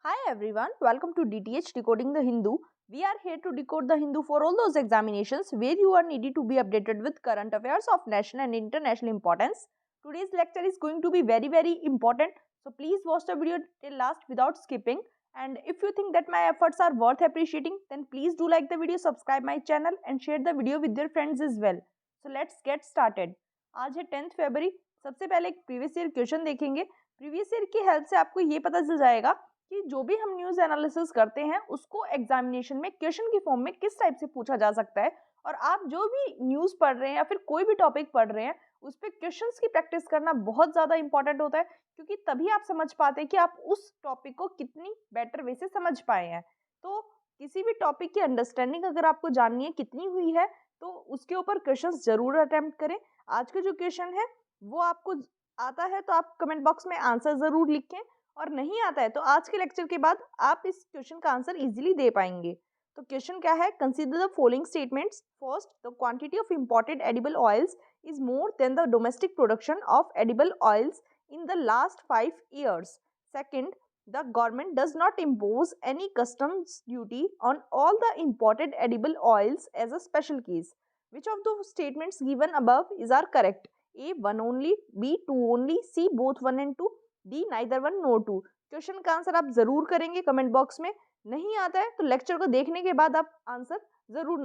Hi everyone, welcome to DTH Decoding the Hindu. We are here to decode the Hindu for all those examinations where you are needed to be updated with current affairs of national and international importance. Today's lecture is going to be very important, so please watch the video till last without skipping. And if you think that my efforts are worth appreciating, then please do like the video, subscribe my channel and share the video with your friends as well. So let's get started. आज है 10th फरवरी. सबसे पहले एक previous year question देखेंगे. Previous year की help से आपको ये पता चल जाएगा कि जो भी हम न्यूज़ एनालिसिस करते हैं उसको एग्जामिनेशन में क्वेश्चन की फॉर्म में किस टाइप से पूछा जा सकता है. और आप जो भी न्यूज़ पढ़ रहे हैं या फिर कोई भी टॉपिक पढ़ रहे हैं उस पर क्वेश्चंस की प्रैक्टिस करना बहुत ज़्यादा इंपॉर्टेंट होता है, क्योंकि तभी आप समझ पाते हैं कि आप उस टॉपिक को कितनी बेटर वे से समझ पाए हैं. तो किसी भी टॉपिक की अंडरस्टैंडिंग अगर आपको जाननी है कितनी हुई है तो उसके ऊपर क्वेश्चंस जरूर अटेम्प्ट करें. आज का जो क्वेश्चन है वो आपको आता है तो आप कमेंट बॉक्स में आंसर ज़रूर लिखें, और नहीं आता है तो आज के लेक्चर के बाद आप इस क्वेश्चन का आंसर इजीली दे पाएंगे. तो क्वेश्चन क्या है? Consider the following statements. First, the quantity of imported edible oils is more than the domestic production of edible oils in the last 5 years. Second, the government does not impose any customs duty on all the imported edible oils as a special case. Which of the statements given above is are correct? A, 1 only, B, 2 only, C, both 1 and 2, D, neither 1 nor 2. Question का answer आप जरूर करेंगे comment box में. नहीं आता है तो lecture को देखने के बाद आप आंसर जरूर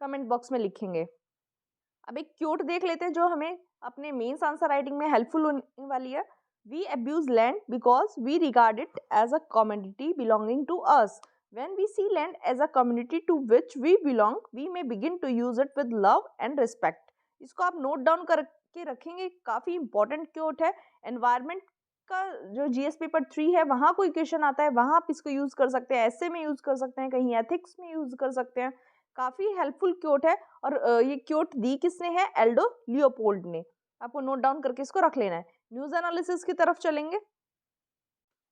कमेंट बॉक्स में लिखेंगे. अब एक क्योट देख लेते हैं जो हमें अपने मेंस आंसर राइटिंग में हेल्पफुल होने वाली है. We abuse land because we regard it as a community belonging to us. When we see land as a community to which we belong, we may begin to use it with love and respect. इसको आप note down करके रखेंगे, काफ़ी important quote है. Environment का जो GS paper 3 है वहाँ कोई क्वेश्चन आता है, वहाँ आप इसको यूज़ कर सकते हैं, ऐसे में यूज़ कर सकते हैं, कहीं एथिक्स में यूज़ कर सकते हैं. काफ़ी हेल्पफुल क्योट है. और ये क्योट दी किसने है? एल्डो लियोपोल्ड ने. आपको नोट डाउन करके इसको रख लेना है. न्यूज़ एनालिसिस की तरफ चलेंगे.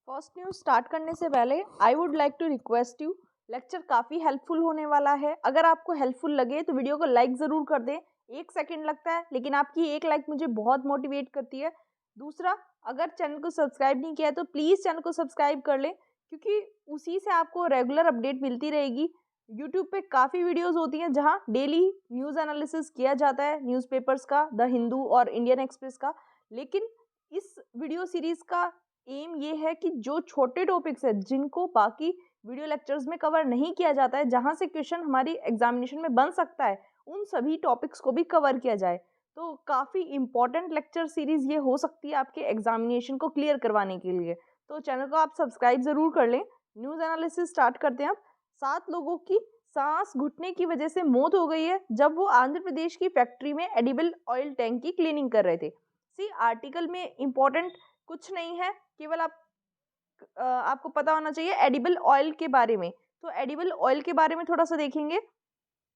फर्स्ट न्यूज़ स्टार्ट करने से पहले I would like to request you, lecture काफ़ी हेल्पफुल होने वाला है. अगर आपको हेल्पफुल लगे तो वीडियो को लाइक ज़रूर कर दें. 1 सेकेंड लगता है लेकिन आपकी एक लाइक मुझे बहुत मोटिवेट करती है. दूसरा, अगर चैनल को सब्सक्राइब नहीं किया है तो प्लीज़ चैनल को सब्सक्राइब कर लें, क्योंकि उसी से आपको रेगुलर अपडेट मिलती रहेगी. यूट्यूब पे काफ़ी वीडियोस होती हैं जहाँ डेली न्यूज़ एनालिसिस किया जाता है न्यूज़पेपर्स का, द हिंदू और इंडियन एक्सप्रेस का. लेकिन इस वीडियो सीरीज़ का एम ये है कि जो छोटे टॉपिक्स हैं जिनको बाकी वीडियो लेक्चर्स में कवर नहीं किया जाता है, जहाँ से क्वेश्चन हमारी एग्जामिनेशन में बन सकता है, उन सभी टॉपिक्स को भी कवर किया जाए. तो काफ़ी इंपॉर्टेंट लेक्चर सीरीज़ ये हो सकती है आपके एग्जामिनेशन को क्लियर करवाने के लिए. तो चैनल को आप सब्सक्राइब ज़रूर कर लें. न्यूज़ एनालिसिस स्टार्ट करते हैं. अब 7 लोगों की सांस घुटने की वजह से मौत हो गई है जब वो आंध्र प्रदेश की फैक्ट्री में एडिबल ऑयल टैंक की क्लीनिंग कर रहे थे. सी, आर्टिकल में इंपॉर्टेंट कुछ नहीं है, केवल आपको पता होना चाहिए एडिबल ऑयल के बारे में. तो एडिबल ऑयल के बारे में थोड़ा सा देखेंगे.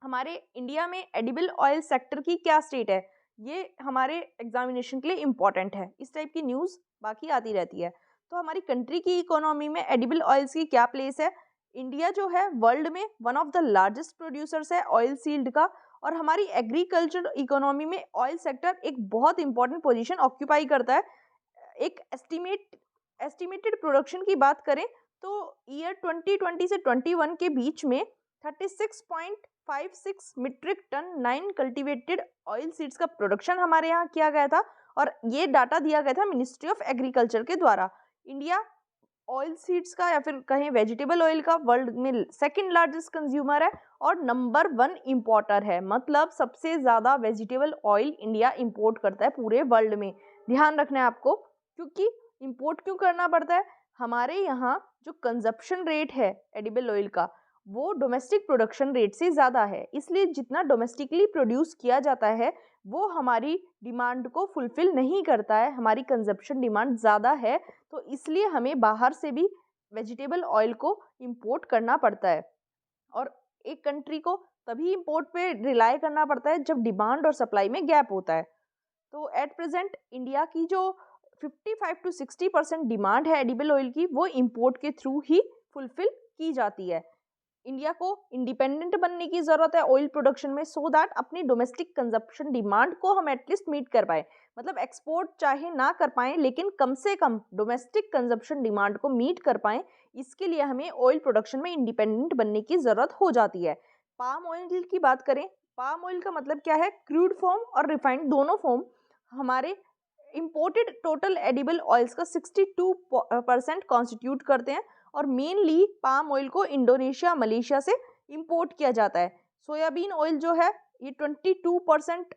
हमारे इंडिया में एडिबल ऑयल सेक्टर की क्या स्टेट है, ये हमारे एग्जामिनेशन के लिए इम्पॉर्टेंट है. इस टाइप की न्यूज़ बाकी आती रहती है. तो हमारी कंट्री की इकोनॉमी में एडिबल ऑयल्स की क्या प्लेस है? इंडिया जो है वर्ल्ड में one of the largest producers है ऑयल सील्ड का, और हमारी एग्रीकल्चर इकोनॉमी में ऑयल सेक्टर एक बहुत इंपॉर्टेंट पोजीशन ऑक्यूपाई करता है. एक एस्टिमेटेड प्रोडक्शन की बात करें तो ईयर 2020 से 21 के बीच में 36.56 metric ton 9 cultivated oil seeds का प्रोडक्शन हमारे यहाँ किया गया था, और ये डाटा दिया गया था मिनिस्ट्री ऑफ एग्रीकल्चर के द्वारा. इंडिया ऑयल सीड्स का या फिर कहें वेजिटेबल ऑयल का वर्ल्ड में सेकंड लार्जेस्ट कंज्यूमर है और नंबर 1 इंपोर्टर है. मतलब सबसे ज़्यादा वेजिटेबल ऑयल इंडिया इंपोर्ट करता है पूरे वर्ल्ड में. ध्यान रखना है आपको, क्योंकि इंपोर्ट क्यों करना पड़ता है? हमारे यहाँ जो कंजप्शन रेट है एडिबल ऑयल का वो डोमेस्टिक प्रोडक्शन रेट से ज़्यादा है. इसलिए जितना डोमेस्टिकली प्रोड्यूस किया जाता है वो हमारी डिमांड को फुलफ़िल नहीं करता है. हमारी कंजप्शन डिमांड ज़्यादा है, तो इसलिए हमें बाहर से भी वेजिटेबल ऑयल को इंपोर्ट करना पड़ता है. और एक कंट्री को तभी इंपोर्ट पे रिलाई करना पड़ता है जब डिमांड और सप्लाई में गैप होता है. तो एट प्रेजेंट इंडिया की जो 55 to 60% डिमांड है एडिबल ऑयल की वो इंपोर्ट के थ्रू ही फुलफ़िल की जाती है. इंडिया को इंडिपेंडेंट बनने की ज़रूरत है ऑयल प्रोडक्शन में, सो दैट अपनी डोमेस्टिक कंजप्शन डिमांड को हम एटलीस्ट मीट कर पाए. मतलब एक्सपोर्ट चाहे ना कर पाएँ लेकिन कम से कम डोमेस्टिक कंजप्शन डिमांड को मीट कर पाएँ, इसके लिए हमें ऑयल प्रोडक्शन में इंडिपेंडेंट बनने की ज़रूरत हो जाती है। पाम ऑयल की बात करें, पाम ऑयल का मतलब क्या है? क्रूड फॉर्म और रिफाइंड दोनों फॉर्म हमारे इंपोर्टेड टोटल एडिबल ऑयल्स का 62% कॉन्स्टिट्यूट करते हैं और मेनली पाम ऑयल को इंडोनेशिया, मलेशिया से इंपोर्ट किया जाता है। सोयाबीन ऑयल जो है ये 22%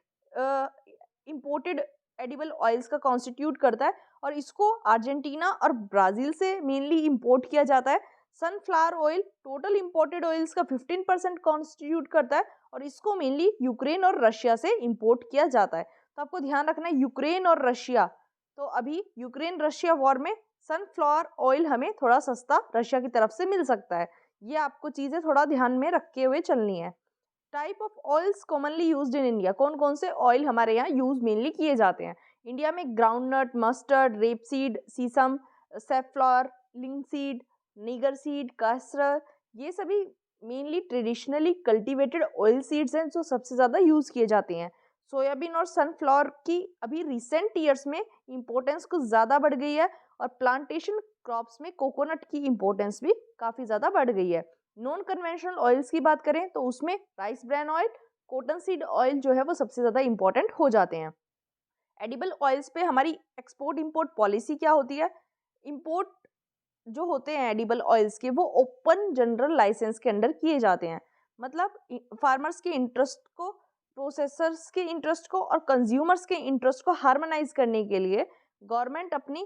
इंपोर्टेड एडिबल ऑयल्स का कॉन्स्टिट्यूट करता है और इसको अर्जेंटीना और ब्राज़ील से मेनली इंपोर्ट किया जाता है। Sunflower oil total imported oils का 15% कॉन्स्टिट्यूट करता है और इसको मेनली यूक्रेन और रशिया से इंपोर्ट किया जाता है। तो आपको ध्यान रखना है यूक्रेन और रशिया, तो अभी यूक्रेन रशिया वॉर में सनफ्लावर ऑयल हमें थोड़ा सस्ता रशिया की तरफ से मिल सकता है। ये आपको चीज़ें थोड़ा ध्यान में रखे हुए चलनी है। Type of oils commonly used in India, कौन कौन से ऑयल हमारे यहाँ यूज मेनली किए जाते हैं? इंडिया में ग्राउंडनट, मस्टर्ड, रेपसीड, सीसम, सेफ्लॉर, लिंकसीड, नीगर सीड, कास्टर, ये सभी mainly traditionally cultivated oil seeds हैं जो सबसे ज़्यादा यूज़ किए जाते हैं। सोयाबीन और सनफ्लावर की अभी रिसेंट ईयर्स में इम्पोर्टेंस कुछ ज़्यादा बढ़ गई है और प्लांटेशन क्रॉप्स में कोकोनट की इम्पोर्टेंस भी काफ़ी ज़्यादा बढ़ गई है। नॉन कन्वेंशनल ऑयल्स की बात करें तो उसमें rice bran oil, cotton seed oil जो है वो सबसे ज़्यादा इंपॉर्टेंट हो जाते हैं। एडिबल ऑयल्स पे हमारी एक्सपोर्ट इंपोर्ट पॉलिसी क्या होती है? इंपोर्ट जो होते हैं एडिबल ऑयल्स के वो ओपन जनरल लाइसेंस के अंडर किए जाते हैं। मतलब फार्मर्स के इंटरेस्ट को, प्रोसेसर्स के इंटरेस्ट को और कंज्यूमर्स के इंटरेस्ट को हार्मोनाइज करने के लिए गवर्नमेंट अपनी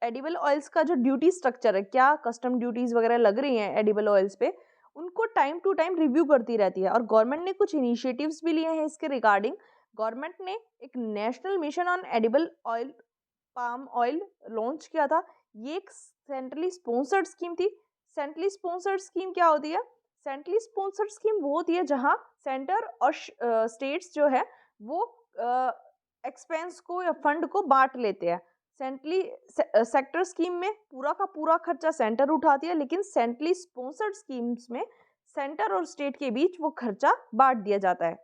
एडिबल ऑयल्स का जो ड्यूटी स्ट्रक्चर है, क्या कस्टम ड्यूटीज वगैरह लग रही हैं एडिबल ऑयल्स पे, उनको टाइम टू टाइम रिव्यू करती रहती है। और गवर्नमेंट ने कुछ इनिशिएटिव्स भी लिए हैं इसके रिगार्डिंग। गवर्नमेंट ने एक national mission on edible oil, palm oil launch किया था। ये एक सेंट्रली स्पॉन्सर्ड स्कीम थी। सेंट्रली स्पॉन्सर्ड स्कीम क्या होती है? सेंट्रली स्पॉन्सर्ड स्कीम वो होती है जहां सेंटर और स्टेट्स जो है वो एक्सपेंस को या फंड को बांट लेते हैं। सेंट्रली सेक्टर स्कीम में पूरा का पूरा खर्चा सेंटर उठाती है, लेकिन सेंट्रली स्पॉन्सर्ड स्कीम्स में सेंटर और स्टेट के बीच वो खर्चा बांट दिया जाता है।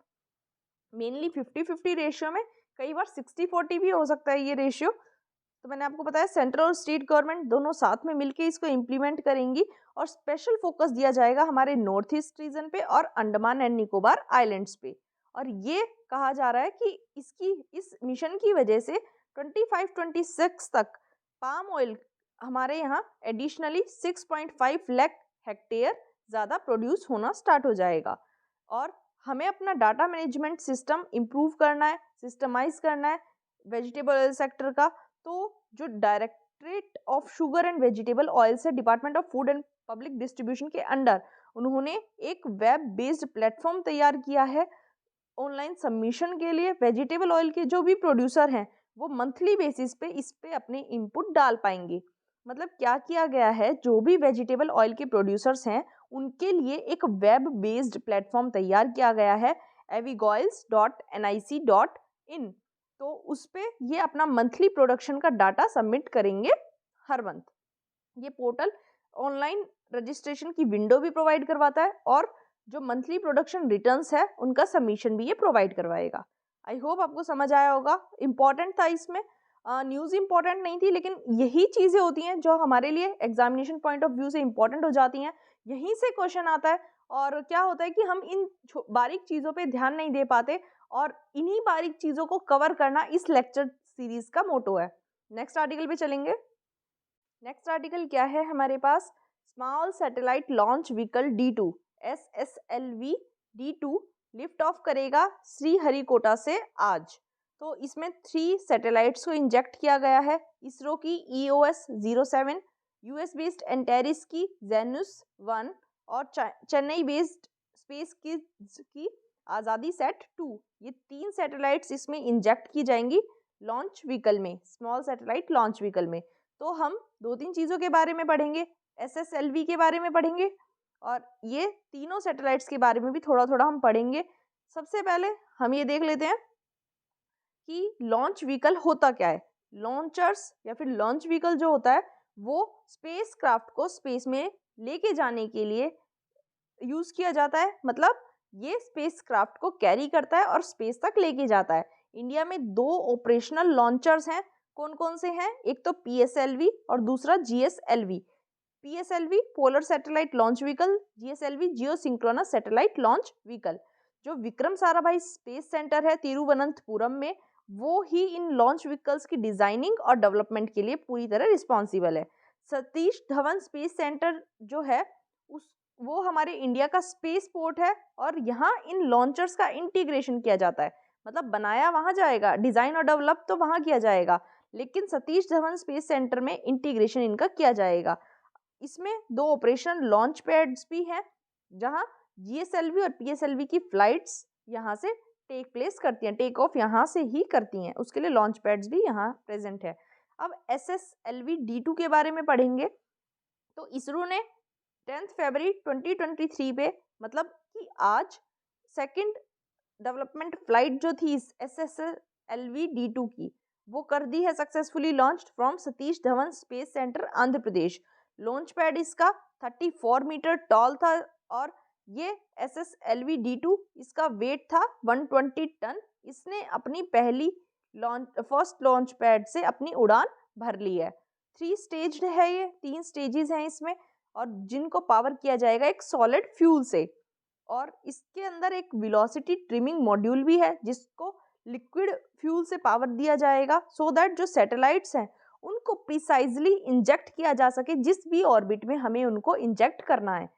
मेनली 50-50 रेशियो में, कई बार 60-40 भी हो सकता है ये रेशियो। तो मैंने आपको बताया सेंट्रल और स्टेट गवर्नमेंट दोनों साथ में मिलकर इसको इम्प्लीमेंट करेंगी और स्पेशल फोकस दिया जाएगा हमारे नॉर्थ ईस्ट रीजन पे और अंडमान एंड निकोबार आइलैंड्स पे। और ये कहा जा रहा है कि इस मिशन की वजह से 25-26 तक पाम ऑयल हमारे यहाँ एडिशनली 6.5 लाख हेक्टेयर ज़्यादा प्रोड्यूस होना स्टार्ट हो जाएगा। और हमें अपना डाटा मैनेजमेंट सिस्टम इम्प्रूव करना है, सिस्टमाइज करना है वेजिटेबल ऑयल सेक्टर का। तो जो directorate of sugar and vegetable oil से department of food and public distribution के अंडर उन्होंने एक वेब बेस्ड प्लेटफॉर्म तैयार किया है ऑनलाइन सबमिशन के लिए। वेजिटेबल ऑयल के जो भी प्रोड्यूसर हैं वो मंथली बेसिस पे इस पे अपने इनपुट डाल पाएंगे। मतलब क्या किया गया है, जो भी वेजिटेबल ऑयल के प्रोड्यूसर्स हैं उनके लिए एक वेब बेस्ड प्लेटफॉर्म तैयार किया गया है avigoils.nic.in। तो उस पे ये अपना मंथली प्रोडक्शन का डाटा सबमिट करेंगे हर मंथ। ये पोर्टल ऑनलाइन रजिस्ट्रेशन की विंडो भी प्रोवाइड करवाता है और जो मंथली प्रोडक्शन रिटर्न्स है उनका सबमिशन भी ये प्रोवाइड करवाएगा। आई होप आपको समझ आया होगा। इम्पॉर्टेंट था इसमें, न्यूज़ इम्पॉर्टेंट नहीं थी, लेकिन यही चीज़ें होती हैं जो हमारे लिए एग्जामिनेशन पॉइंट ऑफ व्यू से इम्पॉर्टेंट हो जाती हैं। यहीं से क्वेश्चन आता है और क्या होता है कि हम इन बारीक चीज़ों पे ध्यान नहीं दे पाते और इन्हीं बारीक चीज़ों को कवर करना इस लेक्चर सीरीज का मोटो है। नेक्स्ट आर्टिकल पे चलेंगे। नेक्स्ट आर्टिकल क्या है हमारे पास? Small satellite launch vehicle D2 SSLV D2 lift off करेगा श्रीहरिकोटा से आज। तो इसमें 3 सैटेलाइट्स को इंजेक्ट किया गया है। इसरो की EOS-07, US बेस्ड एंटेरिस की जेनुस 1 और चेन्नई बेस्ड स्पेस की आज़ादी सेट 2। ये 3 सैटेलाइट्स इसमें इंजेक्ट की जाएंगी लॉन्च व्हीकल में, स्मॉल सैटेलाइट लॉन्च व्हीकल में। तो हम 2-3 चीज़ों के बारे में पढ़ेंगे, SSLV के बारे में पढ़ेंगे और ये तीनों सैटेलाइट्स के बारे में भी थोड़ा थोड़ा हम पढ़ेंगे। सबसे पहले हम ये देख लेते हैं कि लॉन्च व्हीकल होता क्या है। लॉन्चर्स या फिर लॉन्च व्हीकल जो होता है वो स्पेस क्राफ्ट को स्पेस में लेके जाने के लिए यूज़ किया जाता है। मतलब ये स्पेस क्राफ्ट को कैरी करता है और स्पेस तक लेके जाता है। इंडिया में 2 ऑपरेशनल लॉन्चर्स हैं। कौन कौन से हैं? एक तो PSLV और दूसरा GSLV। PSLV polar satellite launch vehicle, GSLV जियो सिंक्रोनस सैटेलाइट लॉन्च व्हीकल। जो विक्रम साराभाई स्पेस सेंटर है तिरुवनंतपुरम में, वो ही इन लॉन्च व्हीकल्स की डिजाइनिंग और डेवलपमेंट के लिए पूरी तरह रिस्पॉन्सिबल है। सतीश धवन स्पेस सेंटर जो है वो हमारे इंडिया का स्पेस पोर्ट है और यहाँ इन लॉन्चर्स का इंटीग्रेशन किया जाता है। मतलब बनाया वहाँ जाएगा, डिजाइन और डेवलप तो वहाँ किया जाएगा, लेकिन सतीश धवन स्पेस सेंटर में इंटीग्रेशन इनका किया जाएगा। इसमें 2 ऑपरेशनल लॉन्च पैड्स भी हैं जहाँ GSLV और PSLV की फ्लाइट्स यहाँ से टेक प्लेस करती हैं, टेक ऑफ यहाँ से ही करती हैं। उसके लिए लॉन्च पैड्स भी यहाँ प्रेजेंट है। अब SSLV D2 के बारे में पढ़ेंगे। तो इसरो ने 10 फरवरी 2023 पे, मतलब कि आज, सेकंड डेवलपमेंट फ्लाइट जो थी इस SSLV D2 की, वो कर दी है successfully launched from Satish Dhawan space centre Andhra Pradesh. Launch pad इसका 34 मीटर टॉल था और ये SSLV D2 इसका वेट था 120 टन। इसने अपनी फर्स्ट लॉन्च पैड से अपनी उड़ान भर ली है। 3 स्टेज्ड है, ये 3 स्टेजेस हैं इसमें, और जिनको पावर किया जाएगा एक सॉलिड फ्यूल से। और इसके अंदर एक वेलोसिटी ट्रिमिंग मॉड्यूल भी है जिसको लिक्विड फ्यूल से पावर दिया जाएगा, सो दैट जो सैटेलाइट्स हैं उनको प्रिसाइजली इंजेक्ट किया जा सके जिस भी ऑर्बिट में हमें उनको इंजेक्ट करना है।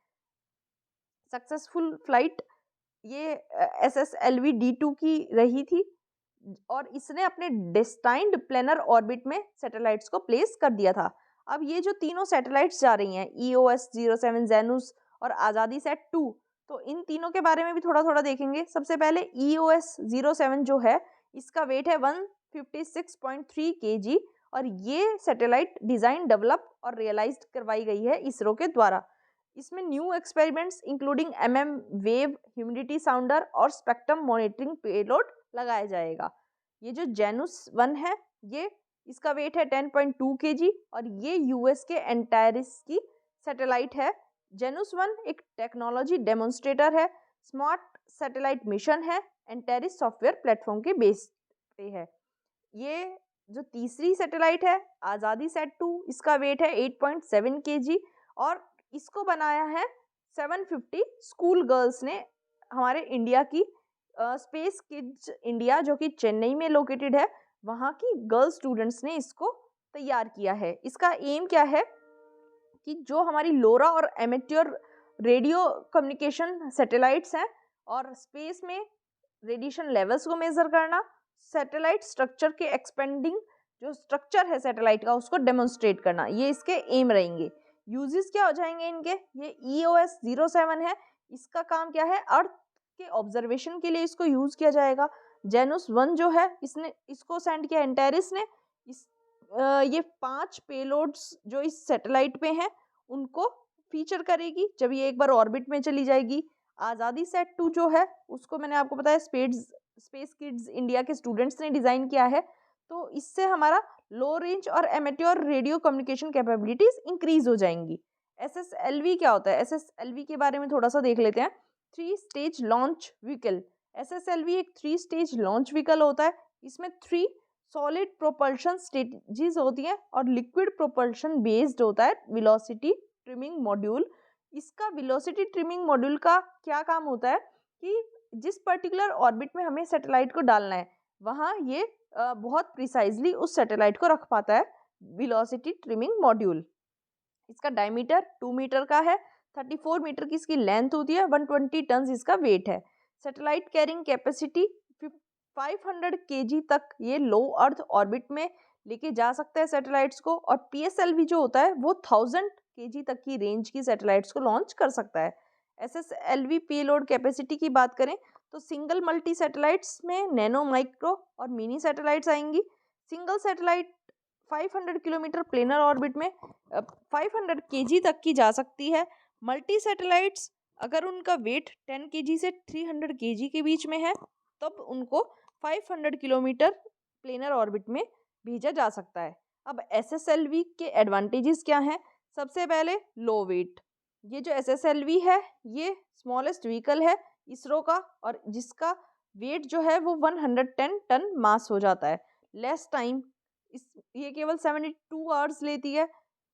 सक्सेसफुल फ्लाइट ये SSLV D2 की रही थी और इसने अपने डेस्टाइन्ड प्लेनर ऑर्बिट में सैटेलाइट्स को प्लेस कर दिया था। अब ये जो तीनों सैटेलाइट्स जा रही हैं, EOS-07 जेनुस और आज़ादी सैट 2, तो इन तीनों के बारे में भी थोड़ा थोड़ा देखेंगे। सबसे पहले EOS-07 जो है, इसका वेट है 156.3 kg और ये सैटेलाइट डिज़ाइन, डेवलप और रियलाइज्ड करवाई गई है इसरो के द्वारा। इसमें new experiments including wave, humidity साउंडर और स्पेक्ट्रम मॉनिटरिंग पेलोड लगाया जाएगा। ये जो जेनुस 1 है, ये इसका वेट है 10.2 kg और ये US के एंटारिस की सैटेलाइट है। जेनुस 1 एक टेक्नोलॉजी डेमोन्स्ट्रेटर है, स्मार्ट सैटेलाइट मिशन है, एंटारिस सॉफ्टवेयर प्लेटफॉर्म के बेस पे है। ये जो तीसरी सैटेलाइट है, आज़ादी सैट 2, इसका वेट है 8.7 kg और इसको बनाया है 750 स्कूल गर्ल्स ने, हमारे इंडिया की स्पेस किड्स इंडिया जो कि चेन्नई में लोकेटेड है, वहाँ की गर्ल स्टूडेंट्स ने इसको तैयार किया है। इसका एम क्या है कि जो हमारी लोरा और एमेट्योर रेडियो कम्युनिकेशन सैटेलाइट्स हैं और स्पेस में रेडिएशन लेवल्स को मेजर करना, सैटेलाइट स्ट्रक्चर के एक्सपेंडिंग जो स्ट्रक्चर है सैटेलाइट का उसको डेमोन्स्ट्रेट करना, ये इसके एम रहेंगे। यूजेस क्या हो जाएंगे इनके? ये EOS-07 है, इसका काम क्या है? अर्थ के ऑब्जर्वेशन के लिए इसको यूज किया जाएगा। जेनुस 1 जो है, इसको सेंड किया एंटारिस ने। ये 5 पेलोड्स जो इस सैटेलाइट पे हैं उनको फीचर करेगी जब ये एक बार ऑर्बिट में चली जाएगी। आज़ादी सैट 2 जो है, उसको मैंने आपको बताया स्पेस किड्स इंडिया के स्टूडेंट्स ने डिज़ाइन किया है, तो इससे हमारा लो रेंज और एमेट्योर रेडियो कम्युनिकेशन कैपेबिलिटीज इंक्रीज हो जाएंगी। SSLV क्या होता है? SSLV के बारे में थोड़ा सा देख लेते हैं। 3 स्टेज लॉन्च व्हीकल। SSLV एक 3 स्टेज लॉन्च व्हीकल होता है। इसमें 3 सॉलिड प्रोपल्शन स्टेजेस होती हैं और लिक्विड प्रोपल्शन बेस्ड होता है वेलोसिटी ट्रिमिंग मॉड्यूल। इसका वेलोसिटी ट्रिमिंग मॉड्यूल का क्या काम होता है कि जिस पर्टिकुलर ऑर्बिट में हमें सैटेलाइट को डालना है, वहाँ ये बहुत प्रिसाइजली उस सैटेलाइट को रख पाता है वेलोसिटी ट्रिमिंग मॉड्यूल। इसका डायमीटर 2 मीटर का है, 34 मीटर की इसकी लेंथ होती है, 120 टन इसका वेट है। सैटेलाइट कैरिंग कैपेसिटी 500 kg तक ये लो अर्थ ऑर्बिट में लेके जा सकता है सैटेलाइट्स को, और PSLV जो होता है वो 1000 kg तक की रेंज की सैटेलाइट्स को लॉन्च कर सकता है। SSLV पेलोड कैपेसिटी की बात करें तो सिंगल मल्टी सैटेलाइट्स में नैनो, माइक्रो और मिनी सैटेलाइट्स आएंगी। Single satellite 500 kilometre planar orbit में 500 kg तक की जा सकती है। मल्टी सैटेलाइट्स अगर उनका वेट 10 kg से 300 kg के बीच में है तब उनको 500 किलोमीटर प्लेनर ऑर्बिट में भेजा जा सकता है। अब SSLV के एडवांटेजेस क्या हैं? सबसे पहले लो वेट। ये जो SSLV है ये स्मॉलेस्ट व्हीकल है इसरो का और जिसका वेट जो है वो 110 टन मास हो जाता है। लेस टाइम, ये केवल 72 आवर्स लेती है।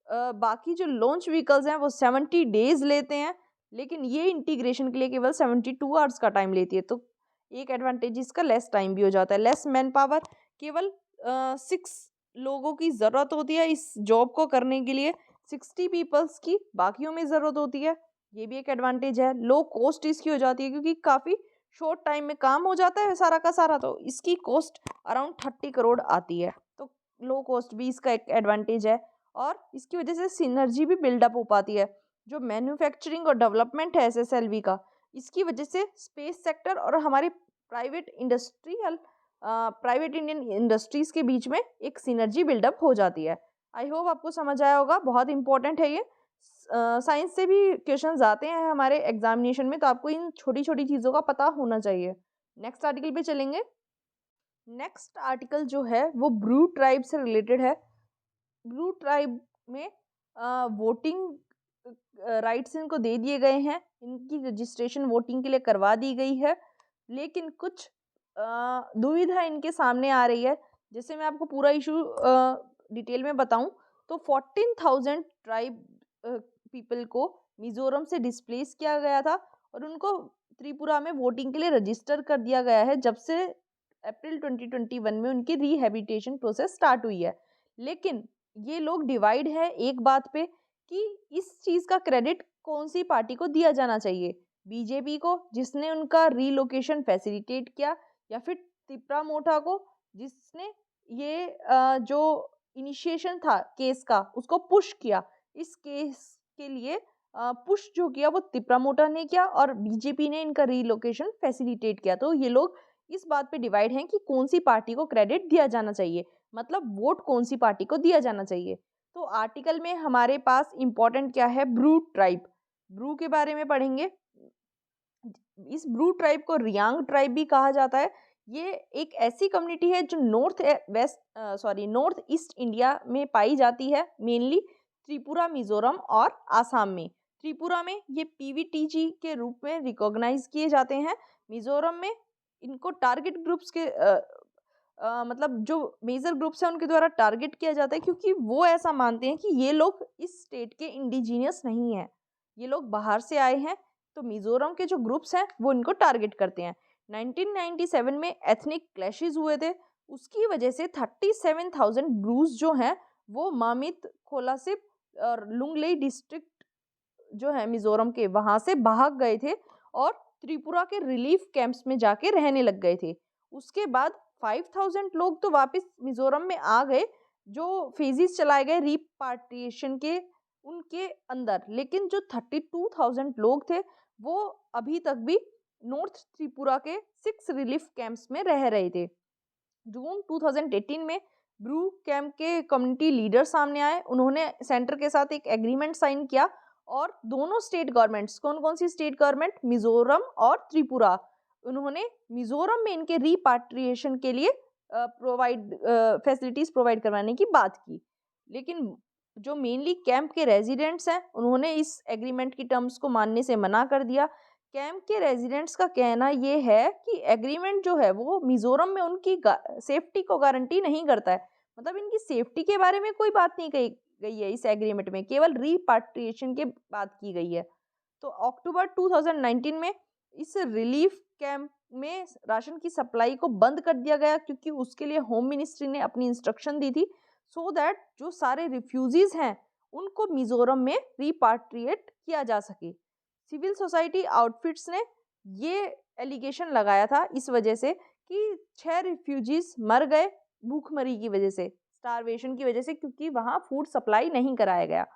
बाकी जो लॉन्च व्हीकल्स हैं वो 70 डेज लेते हैं, लेकिन ये इंटीग्रेशन के लिए केवल 72 आवर्स का टाइम लेती है। तो एक एडवांटेज इसका लेस टाइम भी हो जाता है, लेस मैन पावर। केवल 6 लोगों की ज़रूरत होती है इस जॉब को करने के लिए, 60 पीपल्स की बाकियों में ज़रूरत होती है। ये भी एक एडवांटेज है। लो कॉस्ट इसकी हो जाती है क्योंकि काफ़ी शॉर्ट टाइम में काम हो जाता है सारा का सारा, तो इसकी कॉस्ट अराउंड 30 करोड़ आती है। तो लो कॉस्ट भी इसका एक एडवांटेज है, और इसकी वजह से सिनर्जी भी बिल्डअप हो पाती है। जो मैन्युफैक्चरिंग और डेवलपमेंट है एसएसएलवी का, इसकी वजह से स्पेस सेक्टर और हमारे प्राइवेट इंडियन इंडस्ट्रीज़ के बीच में एक सिनर्जी बिल्डअप हो जाती है। आई होप आपको समझ आया होगा, बहुत इंपॉर्टेंट है ये। साइंस से भी क्वेश्चंस आते हैं हमारे एग्जामिनेशन में, तो आपको इन छोटी छोटी चीज़ों का पता होना चाहिए। नेक्स्ट आर्टिकल पे चलेंगे। नेक्स्ट आर्टिकल जो है वो ब्रू ट्राइब से रिलेटेड है। ब्रू ट्राइब में वोटिंग राइट्स इनको दे दिए गए हैं, इनकी रजिस्ट्रेशन वोटिंग के लिए करवा दी गई है, लेकिन कुछ दुविधा इनके सामने आ रही है। जैसे मैं आपको पूरा इशू डिटेल में बताऊं, तो 14,000 ट्राइब पीपल को मिजोरम से डिस्प्लेस किया गया था, और उनको त्रिपुरा में वोटिंग के लिए रजिस्टर कर दिया गया है जब से अप्रैल 2021 में उनकी रिहैबिलिटेशन प्रोसेस स्टार्ट हुई है। लेकिन ये लोग डिवाइड है एक बात पे कि इस चीज़ का क्रेडिट कौन सी पार्टी को दिया जाना चाहिए, बीजेपी को जिसने उनका रीलोकेशन फैसिलिटेट किया, या फिर तिप्रा मोठा को जिसने ये जो इनिशिएशन था केस का उसको पुश किया। इस केस के लिए पुश जो किया वो तिप्रा मोठा ने किया, और बीजेपी ने इनका रीलोकेशन फैसिलिटेट किया। तो ये लोग इस बात पे डिवाइड हैं कि कौन सी पार्टी को क्रेडिट दिया जाना चाहिए, मतलब वोट कौन सी पार्टी को दिया जाना चाहिए। तो आर्टिकल में हमारे पास इंपॉर्टेंट क्या है, ब्रू ट्राइब, ब्रू के बारे में पढ़ेंगे। इस ब्रू ट्राइब को रियांग ट्राइब भी कहा जाता है। ये एक ऐसी कम्युनिटी है जो नॉर्थ ईस्ट इंडिया में पाई जाती है, मेनली त्रिपुरा, मिजोरम और आसाम में। त्रिपुरा में ये पीवीटीजी के रूप में रिकॉग्नाइज किए जाते हैं। मिजोरम में इनको टारगेट ग्रुप्स के मतलब जो मेजर ग्रुप्स हैं उनके द्वारा टारगेट किया जाता है, क्योंकि वो ऐसा मानते हैं कि ये लोग इस स्टेट के इंडिजीनियस नहीं हैं, ये लोग बाहर से आए हैं। तो मिजोरम के जो ग्रुप्स हैं वो इनको टारगेट करते हैं। 1997 में एथनिक क्लैशेस हुए थे, उसकी वजह से 37,000 ब्रूज जो हैं वो मामित, खोलासिब और लुंगलेई डिस्ट्रिक्ट जो है मिजोरम के, वहाँ से भाग गए थे और त्रिपुरा के रिलीफ कैंप्स में जाके रहने लग गए थे। उसके बाद 5,000 लोग तो वापस मिजोरम में आ गए, जो फेजेस चलाए गए रिपार्टीशन के उनके अंदर, लेकिन जो 32,000 लोग थे वो अभी तक भी नॉर्थ त्रिपुरा के 6 रिलीफ कैंप्स में रह रहे थे। जून 2018 में ब्रू कैंप के कम्युनिटी लीडर सामने आए, उन्होंने सेंटर के साथ एक एग्रीमेंट साइन किया, और दोनों स्टेट गवर्नमेंट्स, कौन कौन सी स्टेट गवर्नमेंट, मिजोरम और त्रिपुरा, उन्होंने मिजोरम में इनके रिपाट्रिएशन के लिए फैसिलिटीज़ प्रोवाइड करवाने की बात की। लेकिन जो मेनली कैंप के रेजिडेंट्स हैं उन्होंने इस एग्रीमेंट की टर्म्स को मानने से मना कर दिया। कैंप के रेजिडेंट्स का कहना ये है कि एग्रीमेंट जो है वो मिजोरम में उनकी सेफ्टी को गारंटी नहीं करता है, मतलब इनकी सेफ्टी के बारे में कोई बात नहीं कही गई है इस एग्रीमेंट में, केवल रिपाट्रिएशन के बात की गई है। तो अक्टूबर 2019 में इस रिलीफ कैंप में राशन की सप्लाई को बंद कर दिया गया, क्योंकि उसके लिए होम मिनिस्ट्री ने अपनी इंस्ट्रक्शन दी थी, सो दैट जो सारे रिफ्यूजीज हैं उनको मिजोरम में रिपाट्रिएट किया जा सके। सिविल सोसाइटी आउटफिट्स ने ये एलिगेशन लगाया था इस वजह से कि 6 रिफ्यूजीज मर गए भूखमरी की वजह से, स्टारवेशन की वजह से, क्योंकि वहाँ फूड सप्लाई नहीं कराया गया।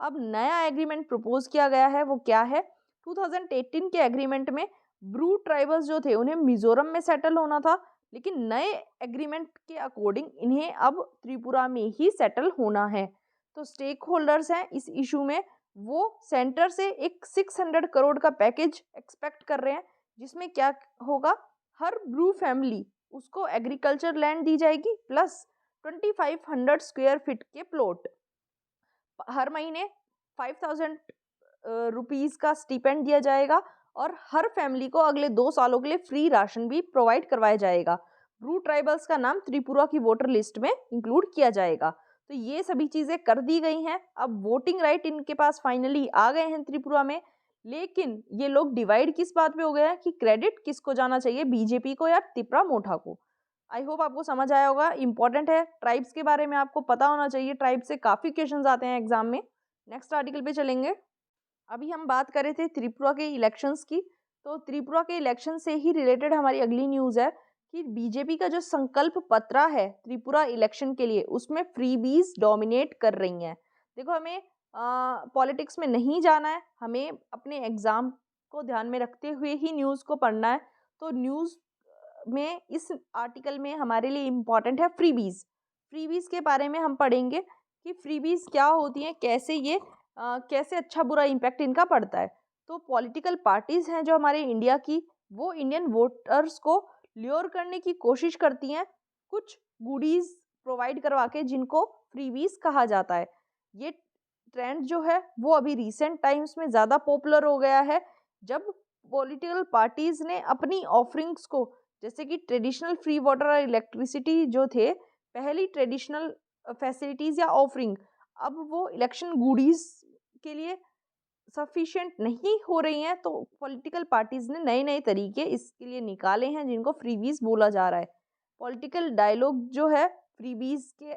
अब नया एग्रीमेंट प्रपोज किया गया है, वो क्या है, 2018 के एग्रीमेंट में ब्रू ट्राइबल्स जो थे उन्हें मिजोरम में सेटल होना था, लेकिन नए एग्रीमेंट के अकॉर्डिंग इन्हें अब त्रिपुरा में ही सेटल होना है। तो स्टेक होल्डर्स हैं इस इशू में, वो सेंटर से एक 600 करोड़ का पैकेज एक्सपेक्ट कर रहे हैं, जिसमें क्या होगा, हर ब्रू फैमिली उसको एग्रीकल्चर लैंड दी जाएगी प्लस 2500 स्क्वायर फीट के प्लॉट, हर महीने 5,000 रुपीज़ का स्टिपेंड दिया जाएगा, और हर फैमिली को अगले 2 सालों के लिए फ्री राशन भी प्रोवाइड करवाया जाएगा। ब्रू ट्राइबल्स का नाम त्रिपुरा की वोटर लिस्ट में इंक्लूड किया जाएगा। तो ये सभी चीज़ें कर दी गई हैं। अब वोटिंग राइट इनके पास फाइनली आ गए हैं त्रिपुरा में, लेकिन ये लोग डिवाइड किस बात पे हो गए हैं कि क्रेडिट किसको जाना चाहिए, बीजेपी को या तिपरा मोठा को। आई होप आपको समझ आया होगा। इंपॉर्टेंट है, ट्राइब्स के बारे में आपको पता होना चाहिए। ट्राइब से काफ़ी क्वेश्चंस आते हैं एग्जाम में। नेक्स्ट आर्टिकल पे चलेंगे। अभी हम बात कर रहे थे त्रिपुरा के इलेक्शंस की, तो त्रिपुरा के इलेक्शन से ही रिलेटेड हमारी अगली न्यूज़ है कि बीजेपी का जो संकल्प पत्र है त्रिपुरा इलेक्शन के लिए, उसमें फ्रीबीज डोमिनेट कर रही हैं। देखो, हमें पॉलिटिक्स में नहीं जाना है, हमें अपने एग्ज़ाम को ध्यान में रखते हुए ही न्यूज़ को पढ़ना है। तो न्यूज़ में इस आर्टिकल में हमारे लिए इम्पॉर्टेंट है फ्रीबीज। फ्रीबीज के बारे में हम पढ़ेंगे कि फ्रीबीज क्या होती हैं, कैसे ये कैसे अच्छा बुरा इम्पैक्ट इनका पड़ता है। तो पॉलिटिकल पार्टीज़ हैं जो हमारे इंडिया की, वो इंडियन वोटर्स को ल्योर करने की कोशिश करती हैं कुछ गुडीज़ प्रोवाइड करवा के, जिनको फ्रीबीज कहा जाता है। ये ट्रेंड जो है वो अभी रिसेंट टाइम्स में ज़्यादा पॉपुलर हो गया है, जब पॉलिटिकल पार्टीज़ ने अपनी ऑफरिंग्स को, जैसे कि ट्रेडिशनल फ्री वाटर और इलेक्ट्रिसिटी जो थे पहली ट्रेडिशनल फैसिलिटीज़ या ऑफरिंग, अब वो इलेक्शन गुडीज़ के लिए सफिशिएंट नहीं हो रही हैं। तो पॉलिटिकल पार्टीज़ ने नए नए तरीके इसके लिए निकाले हैं, जिनको फ्रीबीज बोला जा रहा है। पॉलिटिकल डायलॉग जो है फ्रीबीज के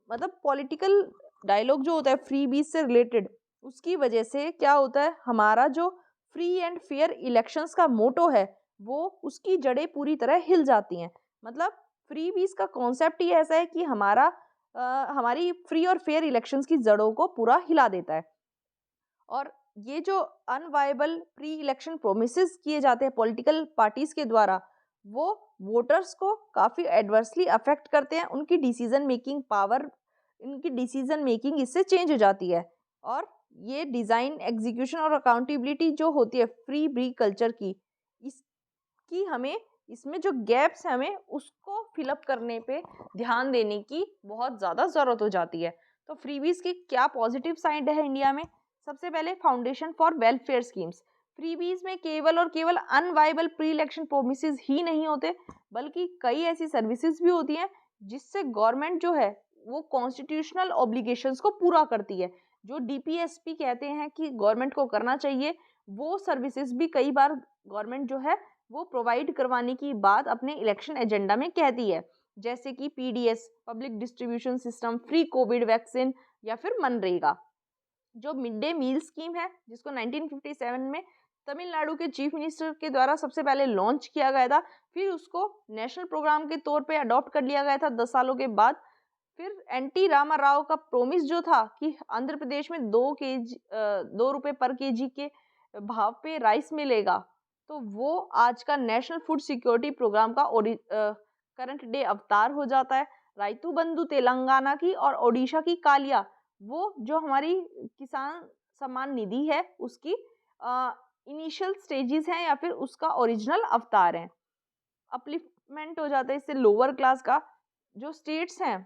मतलब पॉलिटिकल डायलॉग जो होता है फ्रीबीज से रिलेटेड, उसकी वजह से क्या होता है, हमारा जो फ्री एंड फेयर इलेक्शंस का मोटो है वो उसकी जड़ें पूरी तरह हिल जाती हैं। मतलब फ्रीबीज का कॉन्सेप्ट ही ऐसा है कि हमारी फ्री और फेयर इलेक्शंस की जड़ों को पूरा हिला देता है। और ये जो अनवायबल प्री इलेक्शन प्रोमिसेस किए जाते हैं पॉलिटिकल पार्टीज के द्वारा, वो वोटर्स को काफ़ी एडवर्सली अफेक्ट करते हैं। उनकी डिसीजन मेकिंग पावर, इनकी डिसीजन मेकिंग इससे चेंज हो जाती है। और ये डिज़ाइन, एग्जीक्यूशन और अकाउंटेबिलिटी जो होती है फ्री ब्री कल्चर की, इसकी हमें इसमें जो गैप्स हैं हमें उसको फिलअप करने पे ध्यान देने की बहुत ज़्यादा ज़रूरत हो जाती है। तो फ्रीबीज की क्या पॉजिटिव साइड है इंडिया में? सबसे पहले foundation for welfare schemes. Freebies में केवल और केवल अनवाइबल प्री इलेक्शन प्रोमिसेस ही नहीं होते, बल्कि कई ऐसी सर्विसेज भी होती हैं जिससे गवर्नमेंट जो है वो कॉन्स्टिट्यूशनल ऑब्लिगेशंस को पूरा करती है। जो डीपीएसपी कहते हैं कि गवर्नमेंट को करना चाहिए, वो सर्विसेज भी कई बार गवर्नमेंट जो है वो प्रोवाइड करवाने की बात अपने इलेक्शन एजेंडा में कहती है, जैसे कि PDS, public distribution system, free Covid vaccine, या फिर मनरेगा जो मिड डे मील स्कीम है, जिसको 1957 में तमिलनाडु के चीफ मिनिस्टर के द्वारा सबसे पहले लॉन्च किया गया था। फिर उसको नेशनल प्रोग्राम के तौर पे अडॉप्ट कर लिया गया था 10 सालों के बाद। फिर एनटी रामा राव का प्रोमिस जो था कि आंध्र प्रदेश में 2 रुपए पर केजी के भाव पे राइस मिलेगा, तो वो आज का नेशनल फूड सिक्योरिटी प्रोग्राम का करंट डे अवतार हो जाता है। राइतू बंधु तेलंगाना की और ओडिशा की कालिया, वो जो हमारी किसान सम्मान निधि है उसकी इनिशियल स्टेजेस हैं या फिर उसका ओरिजिनल अवतार है। अपलिफ्टमेंट हो जाता है इससे लोअर क्लास का। जो स्टेट्स हैं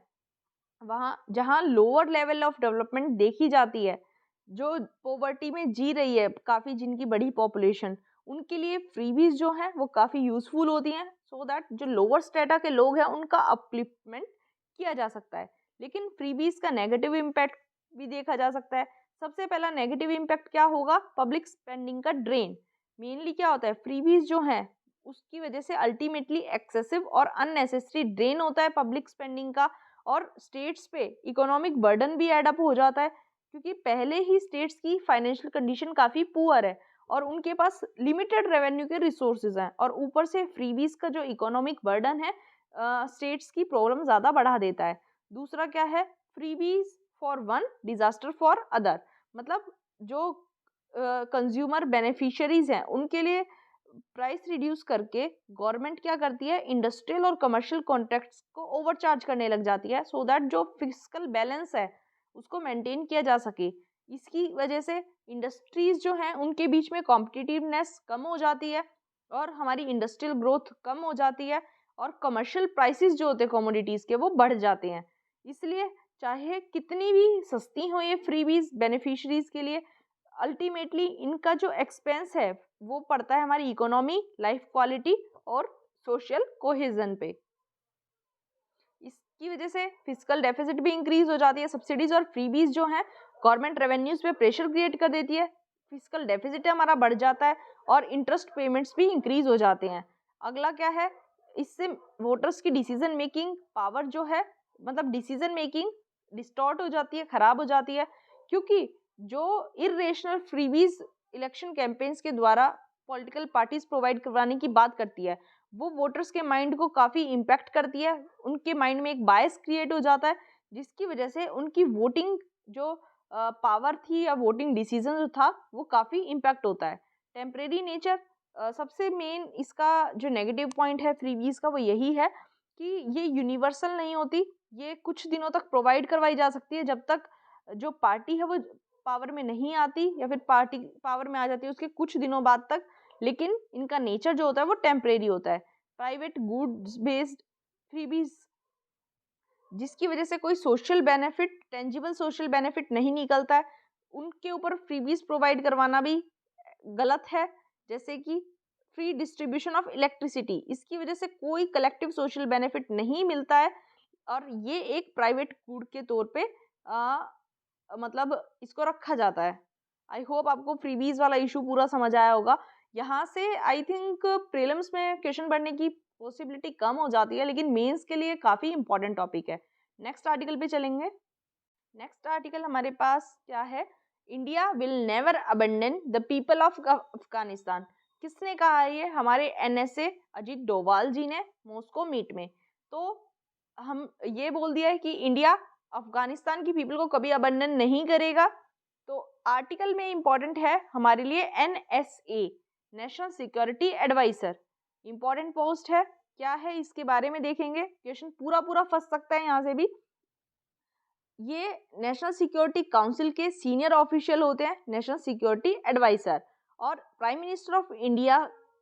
वहाँ जहाँ लोअर लेवल ऑफ डेवलपमेंट देखी जाती है, जो पॉवर्टी में जी रही है काफ़ी जिनकी बड़ी पॉपुलेशन, उनके लिए फ्रीबीज जो हैं वो काफ़ी यूज़फुल होती हैं, सो दैट जो लोअर स्टेटा के लोग हैं उनका अपलिफ्टमेंट किया जा सकता है। लेकिन फ्रीबीज का नेगेटिव इम्पैक्ट भी देखा जा सकता है। सबसे पहला नेगेटिव इम्पैक्ट क्या होगा? पब्लिक स्पेंडिंग का ड्रेन। मेनली क्या होता है, फ्रीबीज जो हैं उसकी वजह से अल्टीमेटली एक्सेसिव और अननेसेसरी ड्रेन होता है पब्लिक स्पेंडिंग का, और स्टेट्स पे इकोनॉमिक बर्डन भी एडअप हो जाता है, क्योंकि पहले ही स्टेट्स की फाइनेंशियल कंडीशन काफ़ी पुअर है और उनके पास लिमिटेड रेवेन्यू के रिसोर्सेज हैं, और ऊपर से फ्रीबीज का जो इकोनॉमिक बर्डन है स्टेट्स की प्रॉब्लम ज़्यादा बढ़ा देता है। दूसरा क्या है, freebies for one disaster for other. मतलब जो कंज्यूमर बेनिफिशियरीज हैं उनके लिए प्राइस रिड्यूस करके गवर्नमेंट क्या करती है, इंडस्ट्रियल और कमर्शियल कॉन्ट्रैक्ट्स को ओवरचार्ज करने लग जाती है, सो दैट जो फिस्कल बैलेंस है उसको मेंटेन किया जा सके। इसकी वजह से इंडस्ट्रीज जो हैं उनके बीच में कॉम्पिटिटिवनेस कम हो जाती है और हमारी इंडस्ट्रियल ग्रोथ कम हो जाती है, और कमर्शियल प्राइसेस जो होते हैं कमोडिटीज़ के वो बढ़ जाते हैं। इसलिए चाहे कितनी भी सस्ती हो ये फ्रीबीज बेनिफिशरीज के लिए, अल्टीमेटली इनका जो एक्सपेंस है वो पड़ता है हमारी इकोनॉमी, लाइफ क्वालिटी और सोशल कोहेजन पे। इसकी वजह से फिजिकल डेफिसिट भी इंक्रीज हो जाती है। सब्सिडीज और फ्रीबीज जो हैं गवर्नमेंट रेवेन्यूज पे प्रेशर क्रिएट कर देती है, फिजिकल डेफिसिट हमारा बढ़ जाता है और इंटरेस्ट पेमेंट्स भी इंक्रीज हो जाते हैं। अगला क्या है, इससे वोटर्स की डिसीजन मेकिंग पावर जो है, मतलब डिसीजन मेकिंग डिस्टॉर्ट हो जाती है, खराब हो जाती है, क्योंकि जो इरेशनल फ्रीबीज इलेक्शन कैंपेन्स के द्वारा पॉलिटिकल पार्टीज प्रोवाइड करवाने की बात करती है, वो वोटर्स के माइंड को काफ़ी इम्पैक्ट करती है। उनके माइंड में एक बायस क्रिएट हो जाता है, जिसकी वजह से उनकी वोटिंग जो पावर थी या वोटिंग डिसीजन जो था वो काफ़ी इम्पैक्ट होता है। टेम्परेरी नेचर, सबसे मेन इसका जो नेगेटिव पॉइंट है फ्रीबीज का वो यही है कि ये यूनिवर्सल नहीं होती। ये कुछ दिनों तक प्रोवाइड करवाई जा सकती है, जब तक जो पार्टी है वो पावर में नहीं आती, या फिर पार्टी पावर में आ जाती है उसके कुछ दिनों बाद तक। लेकिन इनका नेचर जो होता है वो टेम्परेरी होता है। प्राइवेट गुड्स बेस्ड फ्रीबीज, जिसकी वजह से कोई social benefit, tangible social benefit नहीं निकलता है, उनके ऊपर फ्रीबीज प्रोवाइड करवाना भी गलत है। जैसे कि फ्री डिस्ट्रीब्यूशन ऑफ इलेक्ट्रिसिटी, इसकी वजह से कोई कलेक्टिव सोशल बेनिफिट नहीं मिलता है और ये एक प्राइवेट गुड के तौर पे मतलब इसको रखा जाता है। आई होप आपको फ्रीबीज वाला इशू पूरा समझ आया होगा। यहाँ से आई थिंक प्रीलिम्स में क्वेश्चन बनने की पॉसिबिलिटी कम हो जाती है, लेकिन मेंस के लिए काफ़ी इंपॉर्टेंट टॉपिक है। नेक्स्ट आर्टिकल पे चलेंगे। नेक्स्ट आर्टिकल हमारे पास क्या है, India will never abandon the people of Afghanistan. किसने कहा है ये? हमारे एनएसए अजीत डोभाल जी ने मॉस्को मीट में। तो हम ये बोल दिया है कि इंडिया अफगानिस्तान की पीपल को कभी अबंडन नहीं करेगा। तो आर्टिकल में इंपॉर्टेंट है हमारे लिए NSA, national security adviser, important post है। क्या है इसके बारे में देखेंगे, क्वेश्चन पूरा पूरा फंस सकता है यहाँ से भी। ये नेशनल सिक्योरिटी काउंसिल के सीनियर ऑफिशियल होते हैं, नेशनल सिक्योरिटी एडवाइजर, और प्राइम मिनिस्टर ऑफ इंडिया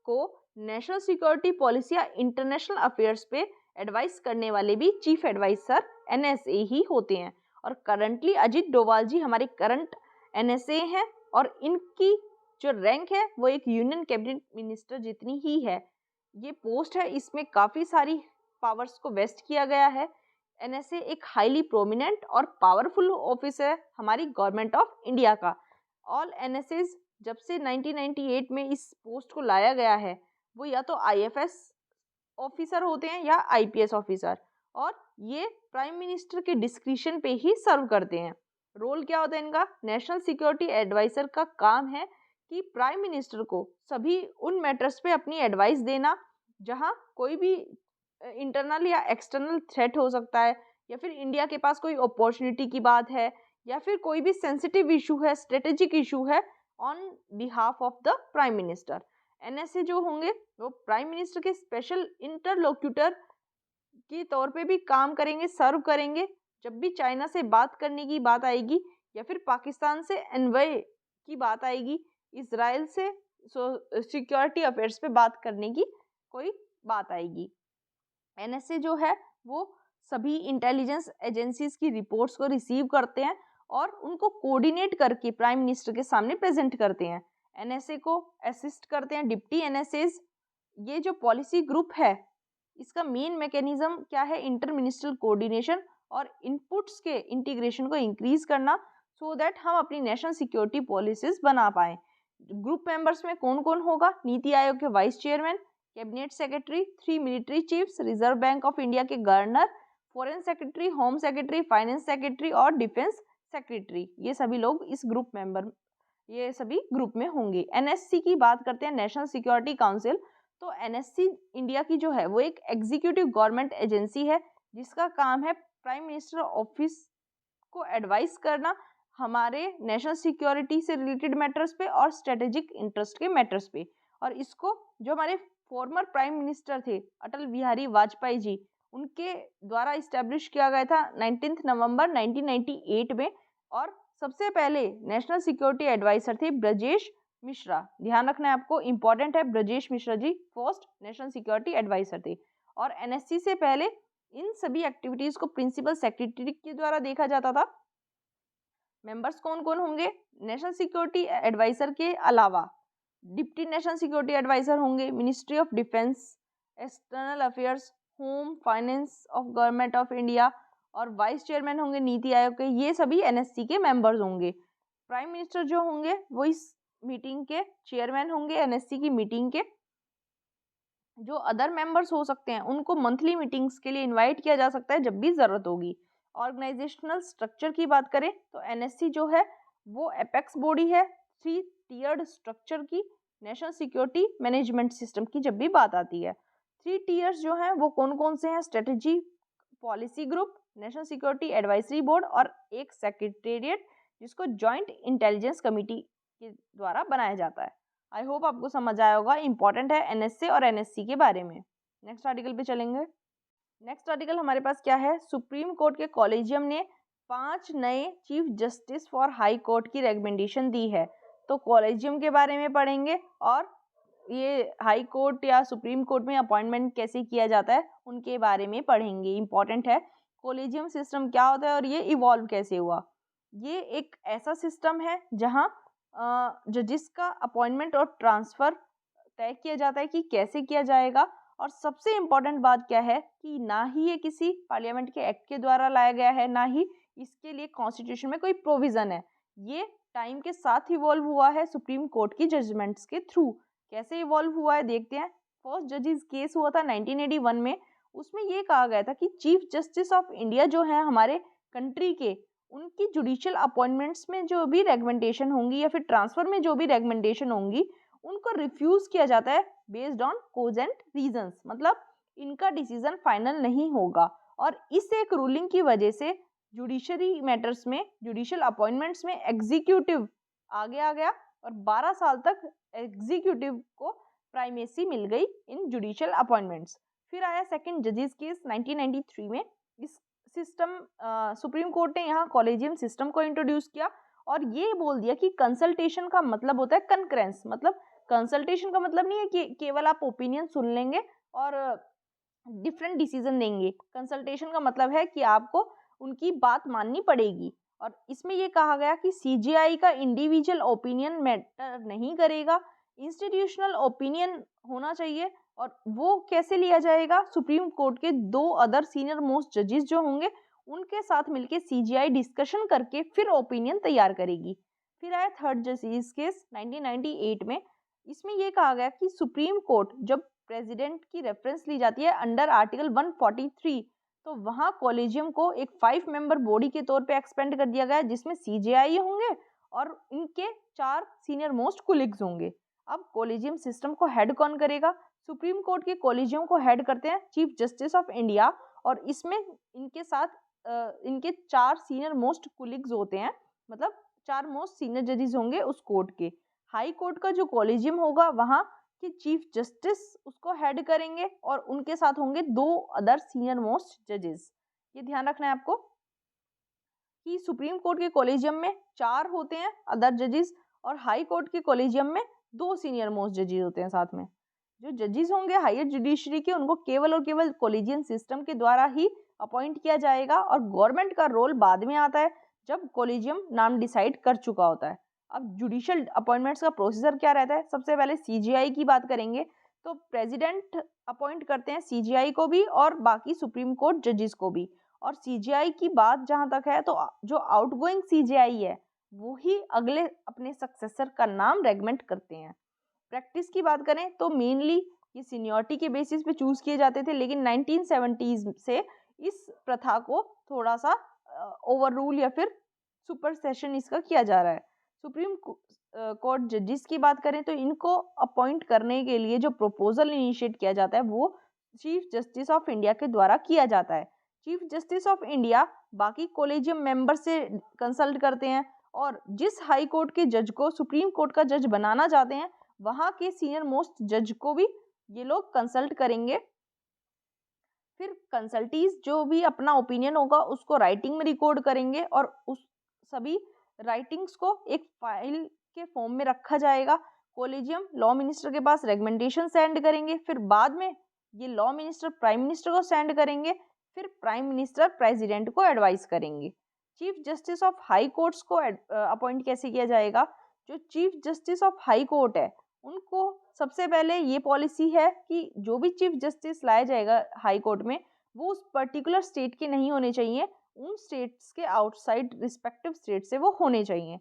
को नेशनल सिक्योरिटी पॉलिसी या इंटरनेशनल अफेयर्स पे एडवाइस करने वाले भी चीफ एडवाइजर एनएसए ही होते हैं। और करंटली अजीत डोभाल जी हमारे करंट एनएसए हैं और इनकी जो रैंक है वो एक यूनियन कैबिनेट मिनिस्टर जितनी ही है। ये पोस्ट है, इसमें काफ़ी सारी पावर्स को वेस्ट किया गया है। एनएसए एक हाईली प्रोमिनेंट और पावरफुल ऑफिस है हमारी गवर्नमेंट ऑफ इंडिया का। ऑल एनएसएस जब से 1998 में इस पोस्ट को लाया गया है वो या तो आईएफएस ऑफिसर होते हैं या आईपीएस ऑफिसर, और ये प्राइम मिनिस्टर के डिस्क्रिशन पे ही सर्व करते हैं। रोल क्या होता है इनका? नेशनल सिक्योरिटी एडवाइजर का काम है कि प्राइम मिनिस्टर को सभी उन मैटर्स पे अपनी एडवाइस देना जहां कोई भी इंटरनल या एक्सटर्नल थ्रेट हो सकता है, या फिर इंडिया के पास कोई अपॉर्चुनिटी की बात है, या फिर कोई भी सेंसिटिव इशू है, स्ट्रेटेजिक इशू है, on behalf of the prime minister. NSA जो होंगे वो प्राइम मिनिस्टर के स्पेशल इंटरलोक्यूटर के तौर पे भी काम करेंगे, सर्व करेंगे। जब भी चाइना से बात करने की बात आएगी, या फिर पाकिस्तान से एनवय की बात आएगी, इसराइल से सिक्योरिटी अफेयर्स पे बात करने की कोई बात आएगी, एनएसए जो है वो सभी इंटेलिजेंस एजेंसीज की रिपोर्ट्स को रिसीव करते हैं और उनको कोऑर्डिनेट करके प्राइम मिनिस्टर के सामने प्रेजेंट करते हैं। एनएसए को असिस्ट करते हैं डिप्टी एनएसएज। ये जो पॉलिसी ग्रुप है इसका मेन मैकेनिज्म क्या है? इंटर मिनिस्ट्रियल कोऑर्डिनेशन और इनपुट्स के इंटीग्रेशन को इंक्रीज करना, सो दैट हम अपनी नेशनल सिक्योरिटी पॉलिसीज बना पाएं। ग्रुप मेंबर्स में कौन कौन होगा? नीति आयोग के vice chairman, cabinet secretary, 3 military chiefs, reserve bank of India के governor, foreign secretary, home secretary, finance secretary और डिफेंस सेक्रेटरी। ये सभी लोग इस ग्रुप मेंबर, ये सभी ग्रुप में होंगे। एनएससी की बात करते हैं, नेशनल सिक्योरिटी काउंसिल। तो एनएससी इंडिया की जो है वो एक एग्जीक्यूटिव गवर्नमेंट एजेंसी है जिसका काम है प्राइम मिनिस्टर ऑफिस को एडवाइस करना हमारे नेशनल सिक्योरिटी से रिलेटेड मैटर्स पे और स्ट्रेटेजिक इंटरेस्ट के मैटर्स पे। और इसको जो हमारे फॉर्मर प्राइम मिनिस्टर थे अटल बिहारी वाजपेयी जी, उनके द्वारा इस्टेब्लिश किया गया था 19 नवंबर 1998 में। और सबसे पहले नेशनल सिक्योरिटी एडवाइजर थे ब्रजेश मिश्रा। ध्यान रखना है आपको, इंपॉर्टेंट है, Brajesh Mishra ji first national security adviser थे। और एनएससी से पहले इन सभी एक्टिविटीज को प्रिंसिपल सेक्रेटरी के द्वारा देखा जाता था। मेंबर्स कौन कौन होंगे? नेशनल सिक्योरिटी एडवाइजर के अलावा डिप्टी नेशनल सिक्योरिटी एडवाइजर होंगे, ministry of defence, external affairs, home, finance of government of India, और वाइस चेयरमैन होंगे नीति आयोग के। ये सभी एनएससी के मेंबर्स होंगे। प्राइम मिनिस्टर जो होंगे वो इस मीटिंग के चेयरमैन होंगे एनएससी की मीटिंग के। जो अदर मेंबर्स हो सकते हैं उनको मंथली मीटिंग्स के लिए इनवाइट किया जा सकता है जब भी ज़रूरत होगी। ऑर्गेनाइजेशनल स्ट्रक्चर की बात करें तो एनएससी जो है वो एपेक्स बॉडी है 3 टीयर्ड स्ट्रक्चर की, नेशनल सिक्योरिटी मैनेजमेंट सिस्टम की जब भी बात आती है। 3 टीयर्स जो हैं वो कौन कौन से हैं? Strategy policy group, national security advisory board और एक सेक्रेटेरिएट जिसको जॉइंट इंटेलिजेंस कमेटी के द्वारा बनाया जाता है। आई होप आपको समझ आया होगा। इंपॉर्टेंट है एनएसए और एनएससी के बारे में। नेक्स्ट आर्टिकल पे चलेंगे। नेक्स्ट आर्टिकल हमारे पास क्या है? सुप्रीम कोर्ट के कॉलेजियम ने 5 नए chief justice for high court की रिकमेंडेशन दी है। तो कॉलेजियम के बारे में पढ़ेंगे और ये हाई कोर्ट या सुप्रीम कोर्ट में अपॉइंटमेंट कैसे किया जाता है उनके बारे में पढ़ेंगे। इंपॉर्टेंट है कॉलेजियम सिस्टम क्या होता है और ये इवॉल्व कैसे हुआ। ये एक ऐसा सिस्टम है जहाँ जजिस का अपॉइंटमेंट और ट्रांसफ़र तय किया जाता है कि कैसे किया जाएगा। और सबसे इम्पॉर्टेंट बात क्या है कि ना ही ये किसी पार्लियामेंट के एक्ट के द्वारा लाया गया है, ना ही इसके लिए कॉन्स्टिट्यूशन में कोई प्रोविज़न है। ये टाइम के साथ इवॉल्व हुआ है सुप्रीम कोर्ट की जजमेंट्स के थ्रू। कैसे इवॉल्व हुआ है देखते हैं। फर्स्ट जजिस केस हुआ था 1981 में। उसमें ये कहा गया था कि चीफ जस्टिस ऑफ इंडिया जो है हमारे कंट्री के, उनकी जुडिशियल अपॉइंटमेंट्स में जो भी रेकमेंडेशन होंगी या फिर ट्रांसफ़र में जो भी रेकमेंडेशन होंगी उनको रिफ्यूज़ किया जाता है बेस्ड ऑन कोजेंट रीजंस। मतलब इनका डिसीजन फाइनल नहीं होगा। और इस एक रूलिंग की वजह से जुडिशरी मैटर्स में, जुडिशियल अपॉइंटमेंट्स में एग्जीक्यूटिव आगे आ गया और 12 साल तक एग्जीक्यूटिव को प्राइमेसी मिल गई इन जुडिशियल अपॉइंटमेंट्स। फिर आया सेकंड जजेस केस 1993 में। इस सिस्टम सुप्रीम कोर्ट ने यहाँ कॉलेजियम सिस्टम को इंट्रोड्यूस किया और ये बोल दिया कि कंसल्टेशन का मतलब होता है कंकरेंस। मतलब कंसल्टेशन का मतलब नहीं है कि केवल आप ओपिनियन सुन लेंगे और डिफरेंट डिसीजन देंगे। कंसल्टेशन का मतलब है कि आपको उनकी बात माननी पड़ेगी। और इसमें ये कहा गया कि सीजेआई का इंडिविजुअल ओपिनियन मैटर नहीं करेगा, इंस्टीट्यूशनल ओपिनियन होना चाहिए। और वो कैसे लिया जाएगा? सुप्रीम कोर्ट के 2 अदर सीनियर मोस्ट जजेस जो होंगे उनके साथ मिलकर सीजेआई डिस्कशन करके फिर ओपिनियन तैयार करेगी। फिर आया थर्ड जजेस केस 1998 में। इसमें यह कहा गया कि सुप्रीम कोर्ट जब प्रेसिडेंट की रेफरेंस ली जाती है अंडर आर्टिकल 143, तो वहाँ कॉलेजियम को एक 5 मेंबर बॉडी के तौर पे एक्सपेंड कर दिया गया जिसमें सीजेआई होंगे और इनके 4 सीनियर मोस्ट कोलिग्स होंगे। अब कॉलेजियम सिस्टम को हेड कौन करेगा? सुप्रीम कोर्ट के कॉलेजियम को हेड करते हैं चीफ जस्टिस ऑफ इंडिया और इसमें इनके साथ इनके 4 सीनियर मोस्ट कोलिग्स होते हैं। मतलब 4 मोस्ट सीनियर जजेस होंगे उस कोर्ट के। हाई कोर्ट का जो कॉलेजियम होगा वहाँ कि चीफ जस्टिस उसको हेड करेंगे और उनके साथ होंगे 2 अदर सीनियर मोस्ट जजेस। ये ध्यान रखना है आपको कि सुप्रीम कोर्ट के कॉलेजियम में 4 होते हैं अदर जजेस और हाई कोर्ट के कॉलेजियम में 2 सीनियर मोस्ट जजेस होते हैं साथ में। जो जजेस होंगे हायर जुडिशरी के उनको केवल और केवल कॉलेजियम सिस्टम के द्वारा ही अपॉइंट किया जाएगा और गवर्नमेंट का रोल बाद में आता है जब कॉलेजियम नाम डिसाइड कर चुका होता है। अब जुडिशियल अपॉइंटमेंट्स का प्रोसीजर क्या रहता है? सबसे पहले सीजीआई की बात करेंगे तो प्रेसिडेंट अपॉइंट करते हैं सीजीआई को भी और बाकी सुप्रीम कोर्ट जजेस को भी। और सीजीआई की बात जहां तक है तो जो आउटगोइंग सीजीआई है वो ही अगले अपने सक्सेसर का नाम रेकमेंड करते हैं। प्रैक्टिस की बात करें तो मेनली ये सीनियरिटी के बेसिस पे चूज किए जाते थे, लेकिन 1970s से इस प्रथा को थोड़ा सा ओवर रूल या फिर सुपर सेशन इसका किया जा रहा है। सुप्रीम कोर्ट जजेस की बात करें तो इनको अपॉइंट करने के लिए जो प्रपोजल इनिशिएट किया जाता है वो चीफ जस्टिस ऑफ इंडिया के द्वारा किया जाता है। चीफ जस्टिस ऑफ इंडिया बाकी कॉलेजियम मेंबर से कंसल्ट करते हैं और जिस हाई कोर्ट के जज को सुप्रीम कोर्ट का जज बनाना चाहते हैं वहाँ के सीनियर मोस्ट जज को भी ये लोग कंसल्ट करेंगे। फिर कंसल्टीज जो भी अपना ओपिनियन होगा उसको राइटिंग में रिकॉर्ड करेंगे और उस सभी राइटिंग्स को एक फाइल के फॉर्म में रखा जाएगा। कॉलेजियम लॉ मिनिस्टर के पास रेकमेंडेशन सेंड करेंगे, फिर बाद में ये लॉ मिनिस्टर प्राइम मिनिस्टर को सेंड करेंगे, फिर प्राइम मिनिस्टर प्रेसिडेंट को एडवाइस करेंगे। Chief justice of high courts को अपॉइंट कैसे किया जाएगा? जो chief justice of high court है उनको सबसे पहले ये पॉलिसी है कि जो भी चीफ जस्टिस लाया जाएगा हाई कोर्ट में वो उस पर्टिकुलर स्टेट के नहीं होने चाहिए, उन स्टेट्स के आउटसाइड रिस्पेक्टिव स्टेट से वो होने चाहिए।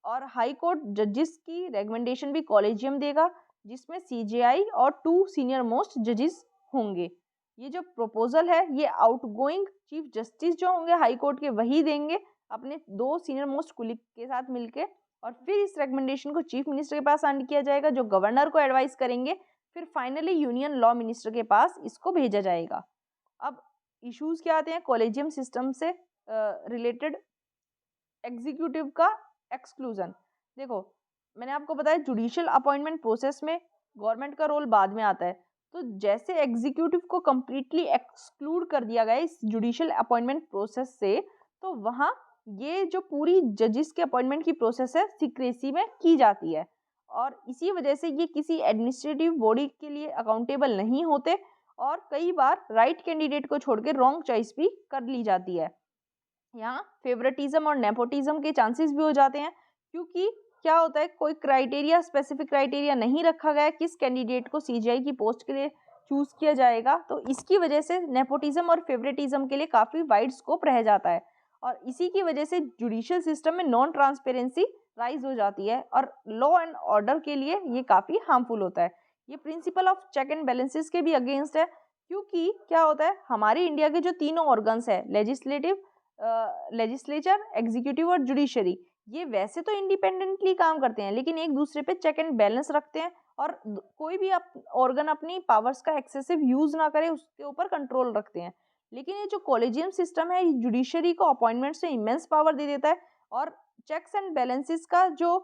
और हाई कोर्ट जजेस की रिकमेंडेशन भी कॉलेजियम देगा, जिसमें सीजेआई और 2 सीनियर मोस्ट जजेस होंगे। ये जो प्रपोजल है ये आउटगोइंग चीफ जस्टिस जो होंगे हाई कोर्ट के वही देंगे अपने 2 सीनियर मोस्ट कुलीग के साथ मिलके, और फिर इस रिकमेंडेशन को चीफ मिनिस्टर के पास सेंड किया जाएगा जो गवर्नर को एडवाइस करेंगे, फिर फाइनली यूनियन लॉ मिनिस्टर के पास इसको भेजा जाएगा। अब इश्यूज क्या आते हैं कॉलेजियम सिस्टम से रिलेटेड? एग्जीक्यूटिव का एक्सक्लूजन। देखो, मैंने आपको बताया जुडिशियल अपॉइंटमेंट प्रोसेस में गवर्नमेंट का रोल बाद में आता है, तो जैसे एग्जीक्यूटिव को कंप्लीटली एक्सक्लूड कर दिया गया इस जुडिशियल अपॉइंटमेंट प्रोसेस से, तो वहाँ ये जो पूरी जजेस के अपॉइंटमेंट की प्रोसेस है सीक्रेसी में की जाती है, और इसी वजह से ये किसी एडमिनिस्ट्रेटिव बॉडी के लिए अकाउंटेबल नहीं होते, और कई बार राइट कैंडिडेट को छोड़ के रॉन्ग चॉइस भी कर ली जाती है। यहाँ फेवरेटिज्म और नेपोटिज्म के चांसेस भी हो जाते हैं, क्योंकि क्या होता है कोई क्राइटेरिया स्पेसिफिक क्राइटेरिया नहीं रखा गया है किस कैंडिडेट को सीजीआई की पोस्ट के लिए चूज किया जाएगा, तो इसकी वजह से नेपोटिज्म और फेवरेटिज्म के लिए काफ़ी वाइड स्कोप रह जाता है, और इसी की वजह से जुडिशियल सिस्टम में नॉन ट्रांसपेरेंसी राइज हो जाती है, और लॉ एंड ऑर्डर के लिए ये काफ़ी हार्मफुल होता है। ये principle of check and balances के भी अगेंस्ट है, क्योंकि क्या होता है हमारे इंडिया के जो तीनों ऑर्गन्स है लेजिस्लेचर, एग्जीक्यूटिव और जुडिशरी, ये वैसे तो इंडिपेंडेंटली काम करते हैं लेकिन एक दूसरे पे चेक एंड बैलेंस रखते हैं, और कोई भी ऑर्गन अपनी पावर्स का एक्सेसिव यूज ना करे उसके ऊपर कंट्रोल रखते हैं। लेकिन ये जो कॉलेजियम सिस्टम है ये जुडिशरी को अपॉइंटमेंट्स में इमेंस पावर दे देता है, और चेक्स एंड बैलेंसेस का जो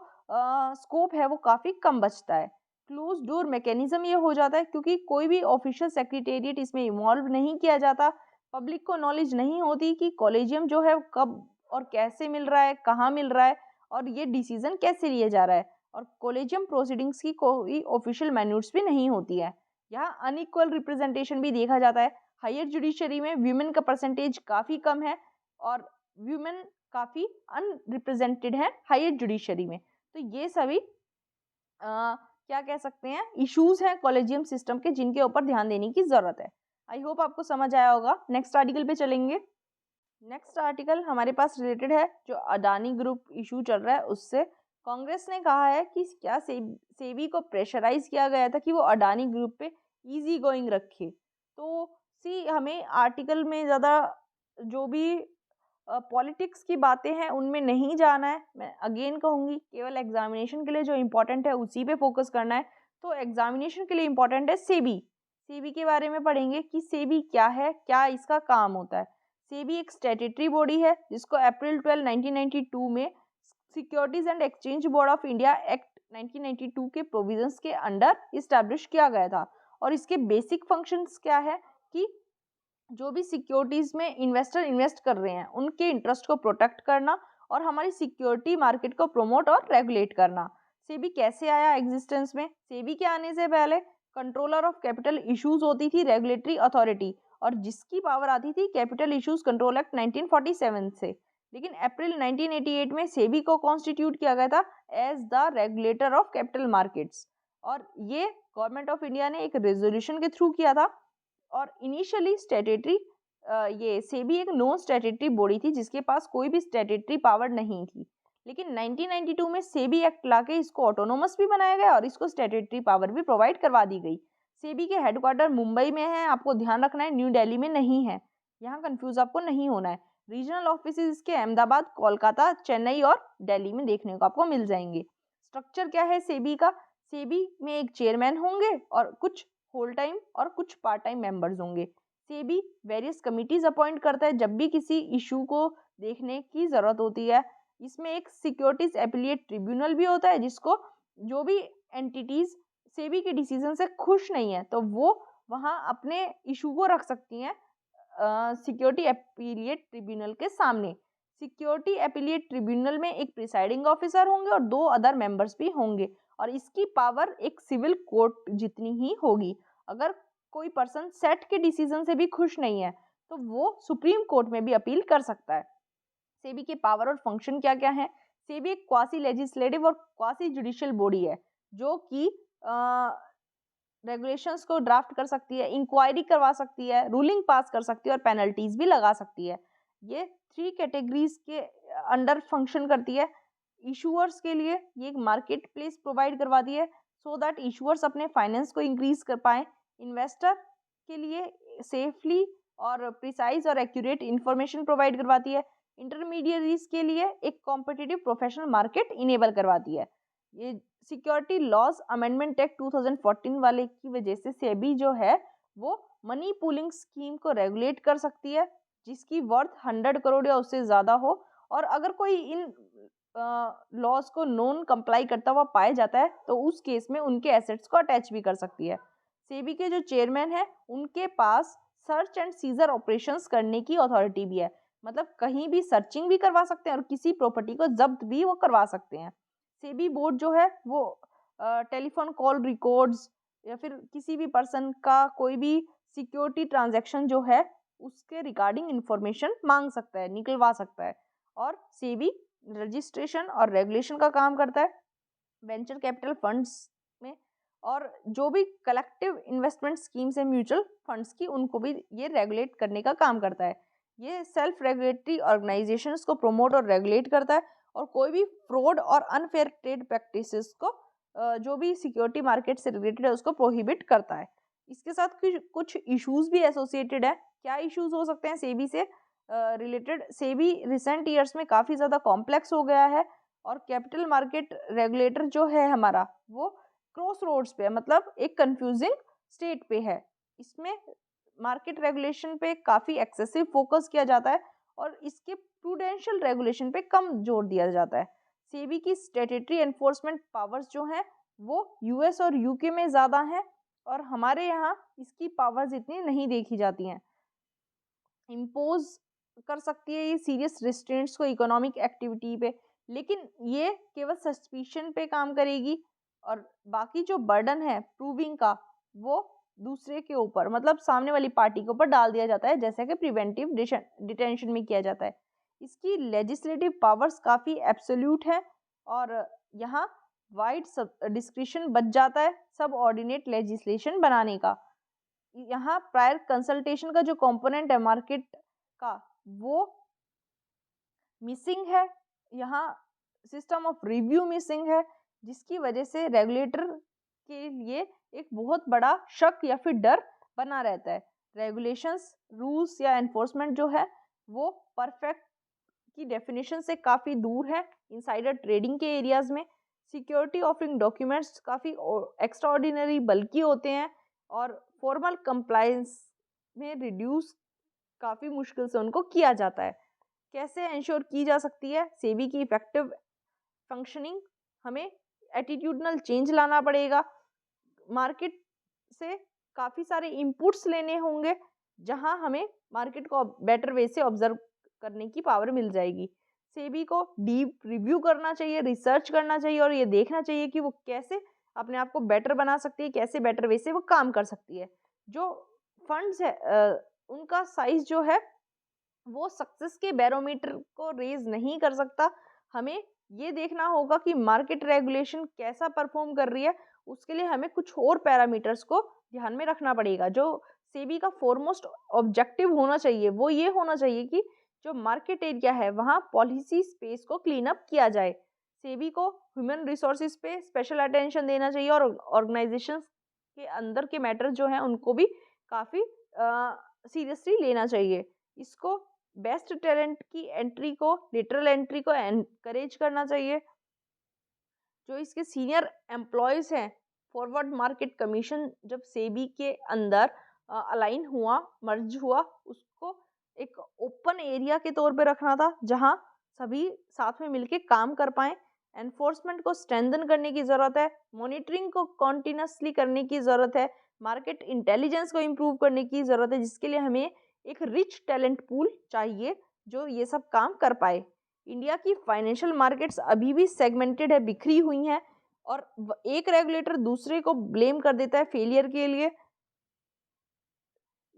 स्कोप है वो काफ़ी कम बचता है। क्लोज डोर मैकेनिज्म ये हो जाता है, क्योंकि कोई भी ऑफिशियल सेक्रेटेरिएट इसमें इन्वॉल्व नहीं किया जाता, पब्लिक को नॉलेज नहीं होती कि कॉलेजियम जो है कब और कैसे मिल रहा है, कहाँ मिल रहा है, और ये डिसीजन कैसे लिया जा रहा है, और कॉलेजियम प्रोसीडिंग्स की कोई ऑफिशियल मैन्यूट्स भी नहीं होती है। यहाँ अनइक्वल रिप्रेजेंटेशन भी देखा जाता है। हायर जुडिशरी में वीमेन का परसेंटेज काफ़ी कम है, और वीमेन काफ़ी अनरिप्रेजेंटेड है हायर जुडिशरी में। तो ये सभी क्या कह सकते हैं इश्यूज हैं कॉलेजियम सिस्टम के, जिनके ऊपर ध्यान देने की ज़रूरत है। आई होप आपको समझ आया होगा। नेक्स्ट आर्टिकल पे चलेंगे। नेक्स्ट आर्टिकल हमारे पास रिलेटेड है जो अडानी ग्रुप इशू चल रहा है उससे। कांग्रेस ने कहा है कि क्या सेबी को प्रेशराइज किया गया था कि वो अडानी ग्रुप पे इजी गोइंग रखे। तो हमें आर्टिकल में ज़्यादा जो भी पॉलिटिक्स की बातें हैं उनमें नहीं जाना है। मैं अगेन कहूँगी केवल एग्जामिनेशन के लिए जो इम्पोर्टेंट है उसी पे फोकस करना है। तो एग्जामिनेशन के लिए इम्पोर्टेंट है सेबी। सेबी के बारे में पढ़ेंगे कि सेबी क्या है, क्या इसका काम होता है। सेबी एक स्टैट्यूटरी बॉडी है जिसको अप्रैल 12, 1992 में securities and exchange board of India act 1992 के प्रोविजंस के अंडर इस्टेब्लिश किया गया था। और इसके बेसिक फंक्शंस क्या है कि जो भी सिक्योरिटीज में इन्वेस्टर इन्वेस्ट कर रहे हैं उनके इंटरेस्ट को प्रोटेक्ट करना और हमारी सिक्योरिटी मार्केट को प्रमोट और रेगुलेट करना। सेबी कैसे आया एग्जिस्टेंस में? सेबी के आने से पहले कंट्रोलर ऑफ कैपिटल इश्यूज होती थी रेगुलेटरी अथॉरिटी, और जिसकी पावर आती थी कैपिटल इश्यूज कंट्रोल एक्ट 1947 से। लेकिन अप्रैल 1988 में सेबी को कॉन्स्टिट्यूट किया गया था as the regulator of capital markets, और ये गवर्नमेंट ऑफ इंडिया ने एक रेजोल्यूशन के थ्रू किया था। और इनिशियली स्टैट्यूटरी ये सेबी एक नॉन स्टैट्यूटरी बॉडी थी जिसके पास कोई भी स्टैट्यूटरी पावर नहीं थी। लेकिन 1992 में सेबी एक्ट लाके इसको ऑटोनोमस भी बनाया गया और इसको स्टैट्यूटरी पावर भी प्रोवाइड करवा दी गई। सेबी के हेडक्वार्टर मुंबई में है, आपको ध्यान रखना है, न्यू दिल्ली में नहीं है। यहाँ कंफ्यूज आपको नहीं होना है। रीजनल ऑफिस इसके अहमदाबाद, कोलकाता, चेन्नई और दिल्ली में देखने को आपको मिल जाएंगे। स्ट्रक्चर क्या है सेबी का? सेबी में एक चेयरमैन होंगे और कुछ होल टाइम और कुछ पार्ट टाइम मेंबर्स होंगे। सेबी वेरियस कमिटीज अपॉइंट करता है जब भी किसी इशू को देखने की जरूरत होती है। इसमें एक सिक्योरिटीज एपिलिएट ट्रिब्यूनल भी होता है जिसको जो भी एंटिटीज सेबी के डिसीजन से खुश नहीं है तो वो वहाँ अपने इशू को रख सकती हैं सिक्योरिटी एपिलिएट ट्रिब्यूनल के सामने। सिक्योरिटी एपिलिएट ट्रिब्यूनल में एक प्रिसाइडिंग ऑफिसर होंगे और 2 अदर मेंबर्स भी होंगे, और इसकी पावर एक सिविल कोर्ट जितनी ही होगी। अगर कोई पर्सन सेट के डिसीजन से भी खुश नहीं है तो वो सुप्रीम कोर्ट में भी अपील कर सकता है। सेबी के पावर और फंक्शन क्या क्या है? सेबी एक क्वासी लेजिस्लेटिव और क्वासी जुडिशियल बॉडी है जो कि रेगुलेशंस को ड्राफ्ट कर सकती है, इंक्वायरी करवा सकती है, रूलिंग पास कर सकती है और पेनल्टीज भी लगा सकती है। ये 3 कैटेगरीज के अंडर फंक्शन करती है। इशूअर्स के लिए ये एक मार्केट प्लेस प्रोवाइड करवाती है सो दैट इशूअर्स अपने फाइनेंस को इंक्रीज कर पाएं। इन्वेस्टर के लिए सेफली और प्रिसाइज और एक्यूरेट इंफॉर्मेशन प्रोवाइड करवाती है। इंटरमीडियरीज के लिए एक कॉम्पिटिटिव प्रोफेशनल मार्केट इनेबल करवाती है। ये सिक्योरिटी लॉज अमेंडमेंट एक्ट 2014 वाले की वजह से सेबी जो है वो मनी पूलिंग स्कीम को रेगुलेट कर सकती है जिसकी वर्थ 100 करोड़ या उससे ज़्यादा हो, और अगर कोई इन लॉज को नॉन कंप्लाई करता हुआ पाया जाता है तो उस केस में उनके एसेट्स को अटैच भी कर सकती है। सेबी के जो चेयरमैन है उनके पास सर्च एंड सीजर ऑपरेशंस करने की अथॉरिटी भी है, मतलब कहीं भी सर्चिंग भी करवा सकते हैं और किसी प्रॉपर्टी को जब्त भी वो करवा सकते हैं। सेबी बोर्ड जो है वो टेलीफोन कॉल रिकॉर्ड्स या फिर किसी भी पर्सन का कोई भी सिक्योरिटी ट्रांजैक्शन जो है उसके रिगार्डिंग इंफॉर्मेशन मांग सकता है, निकलवा सकता है। और सेबी रजिस्ट्रेशन और रेगुलेशन का काम करता है वेंचर कैपिटल फंड्स में, और जो भी कलेक्टिव इन्वेस्टमेंट स्कीम्स है म्यूचुअल फंड्स की उनको भी ये रेगुलेट करने का काम करता है। ये सेल्फ रेगुलेटरी ऑर्गेनाइजेशंस को प्रमोट और रेगुलेट करता है और कोई भी फ्रॉड और अनफेयर ट्रेड प्रैक्टिसेस को जो भी सिक्योरिटी मार्केट से रिलेटेड है उसको प्रोहिबिट करता है। इसके साथ कुछ इश्यूज भी एसोसिएटेड है। क्या इश्यूज हो सकते हैं सेबी से रिलेटेड? सेबी रिसेंट ईयर्स में काफ़ी ज़्यादा कॉम्प्लेक्स हो गया है और कैपिटल मार्केट रेगुलेटर जो है हमारा वो क्रॉस रोड्स पे है, मतलब एक कंफ्यूजिंग स्टेट पे है। इसमें मार्केट रेगुलेशन पे काफ़ी एक्सेसिव फोकस किया जाता है और इसके प्रूडेंशियल रेगुलेशन पे कम जोर दिया जाता है। सेबी की स्टैट्यूटरी एनफोर्समेंट पावर्स जो हैं वो यूएस और यूके में ज़्यादा हैं और हमारे यहाँ इसकी पावर्स इतनी नहीं देखी जाती हैं। इम्पोज कर सकती है ये सीरियस रिस्ट्रेंट्स को इकोनॉमिक एक्टिविटी पे, लेकिन ये केवल सस्पिशन पे काम करेगी और बाकी जो बर्डन है प्रूविंग का वो दूसरे के ऊपर, मतलब सामने वाली पार्टी के ऊपर डाल दिया जाता है, जैसे कि प्रिवेंटिव डिटेंशन में किया जाता है। इसकी लेजिस्लेटिव पावर्स काफ़ी एब्सोल्यूट है और यहाँ वाइड डिस्क्रिशन बच जाता है सब ऑर्डिनेट लेजिस्लेशन बनाने का। यहाँ प्रायर कंसल्टेशन का जो कंपोनेंट है मार्केट का वो मिसिंग है, यहाँ सिस्टम ऑफ रिव्यू मिसिंग है, जिसकी वजह से रेगुलेटर के लिए एक बहुत बड़ा शक या फिर डर बना रहता है। रेगुलेशंस, रूल्स या एनफोर्समेंट जो है वो परफेक्ट की डेफिनेशन से काफ़ी दूर है। इनसाइडर ट्रेडिंग के एरियाज में सिक्योरिटी ऑफरिंग डॉक्यूमेंट्स काफ़ी एक्स्ट्रा ऑर्डिनरी बल्कि होते हैं और फॉर्मल कंप्लायंस में रिड्यूस काफ़ी मुश्किल से उनको किया जाता है। कैसे इंश्योर की जा सकती है सेबी की इफेक्टिव फंक्शनिंग? हमें एटीट्यूडनल चेंज लाना पड़ेगा, मार्केट से काफ़ी सारे इनपुट्स लेने होंगे जहां हमें मार्केट को बेटर वे से ऑब्जर्व करने की पावर मिल जाएगी। सेबी को डीप रिव्यू करना चाहिए, रिसर्च करना चाहिए और ये देखना चाहिए कि वो कैसे अपने आप को बेटर बना सकती है, कैसे बेटर वे से वो काम कर सकती है। जो फंड्स है उनका साइज जो है वो सक्सेस के बैरोमीटर को रेज नहीं कर सकता। हमें ये देखना होगा कि मार्केट रेगुलेशन कैसा परफॉर्म कर रही है, उसके लिए हमें कुछ और पैरामीटर्स को ध्यान में रखना पड़ेगा। जो सेबी का फॉरमोस्ट ऑब्जेक्टिव होना चाहिए वो ये होना चाहिए कि जो मार्केट एरिया है वहाँ पॉलिसी स्पेस को क्लीन अप किया जाए। सेबी को ह्यूमन रिसोर्सेज पे स्पेशल अटेंशन देना चाहिए और ऑर्गेनाइजेशंस के अंदर के मैटर जो हैं उनको भी काफ़ी सीरियसली लेना चाहिए। इसको बेस्ट टैलेंट की एंट्री को, लेटरल एंट्री को एनकरेज करना चाहिए। जो इसके सीनियर एम्प्लॉयज़ हैं, फॉरवर्ड मार्केट कमीशन जब सेबी के अंदर अलाइन हुआ, मर्ज हुआ, उसको एक ओपन एरिया के तौर पे रखना था जहां सभी साथ में मिलके काम कर पाएं। एनफोर्समेंट को स्ट्रेंथन करने की ज़रूरत है, मॉनिटरिंग को कॉन्टिन्यूसली करने की ज़रूरत है, मार्केट इंटेलिजेंस को इम्प्रूव करने की ज़रूरत है, जिसके लिए हमें एक रिच टैलेंट पूल चाहिए जो ये सब काम कर पाए। इंडिया की फाइनेंशियल मार्केट्स अभी भी सेगमेंटेड है, बिखरी हुई हैं और एक रेगुलेटर दूसरे को ब्लेम कर देता है फेलियर के लिए।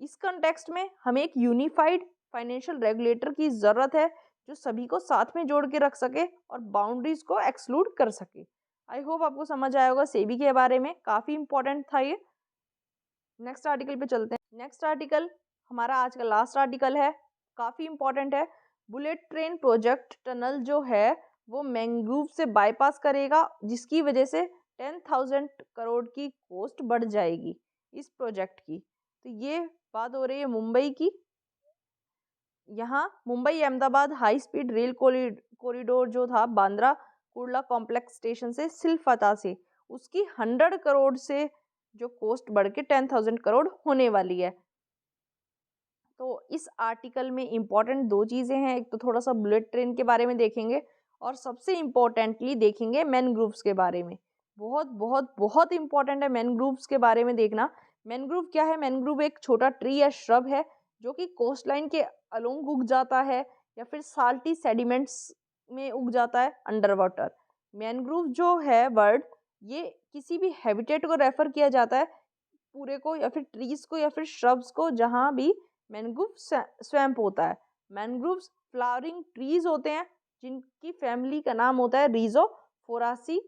इस कॉन्टेक्स्ट में हमें एक यूनिफाइड फाइनेंशियल रेगुलेटर की ज़रूरत है जो सभी को साथ में जोड़ के रख सके और बाउंड्रीज को एक्सक्लूड कर सके। आई होप आपको समझ आया होगा सेबी के बारे में, काफ़ी इंपॉर्टेंट था ये। नेक्स्ट आर्टिकल पे चलते हैं। नेक्स्ट आर्टिकल हमारा आज का लास्ट आर्टिकल है, काफ़ी इंपॉर्टेंट है। बुलेट ट्रेन प्रोजेक्ट टनल जो है वो मैंग्रोव से बाईपास करेगा, जिसकी वजह से 10,000 करोड़ की कॉस्ट बढ़ जाएगी इस प्रोजेक्ट की। तो ये बात हो रही है मुंबई की। यहाँ Mumbai Ahmedabad high speed rail corridor जो था बांद्रा कुर्ला कॉम्प्लेक्स स्टेशन से सिलफता से, उसकी 100 करोड़ से जो कॉस्ट बढ़ के 10,000 करोड़ होने वाली है। तो इस आर्टिकल में इम्पॉर्टेंट दो चीज़ें हैं, एक तो थोड़ा सा बुलेट ट्रेन के बारे में देखेंगे और सबसे इम्पोर्टेंटली देखेंगे मैनग्रोव्स के बारे में। बहुत बहुत बहुत इम्पॉर्टेंट है मैनग्रोव्स के बारे में देखना। मैनग्रोव क्या है? मैनग्रोव एक छोटा ट्री या श्रब है जो कि कोस्ट लाइन के अलोंग उग जाता है या फिर साल्टी सेडिमेंट्स में उग जाता है अंडर वाटर। मैनग्रोव जो है वर्ड, ये किसी भी हैबिटेट को रेफर किया जाता है, पूरे को या फिर ट्रीज को या फिर श्रब्स को, जहाँ भी मैनग्रोव स्वैम्प होता है। मैनग्रोव्स फ्लावरिंग ट्रीज होते हैं जिनकी फैमिली का नाम होता है रिजोफोरासी,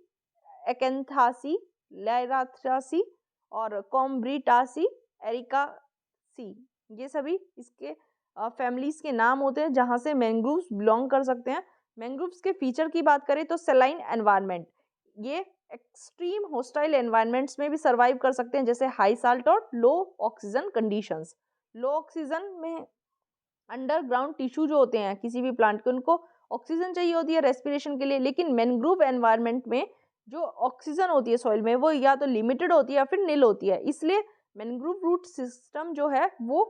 एकेंथासी, लैराथ्रासी और कॉम्ब्रिटासी, एरिकासी। ये सभी इसके फैमिलीज के नाम होते हैं जहाँ से मैंग्रोव्स बिलोंग कर सकते हैं। मैंग्रोव्स के फीचर की बात करें तो सलाइन एनवायरनमेंट, ये एक्सट्रीम होस्टाइल एनवायरनमेंट्स में भी सर्वाइव कर सकते हैं, जैसे हाई साल्ट और लो ऑक्सीजन कंडीशंस। लो ऑक्सीजन में अंडरग्राउंड टिश्यू जो होते हैं किसी भी प्लांट के, उनको ऑक्सीजन चाहिए होती है रेस्पिरेशन के लिए, लेकिन मैंग्रोव एनवायरनमेंट में जो ऑक्सीजन होती है सॉइल में वो या तो लिमिटेड होती है या फिर नील होती है। इसलिए मैंग्रोव रूट सिस्टम जो है वो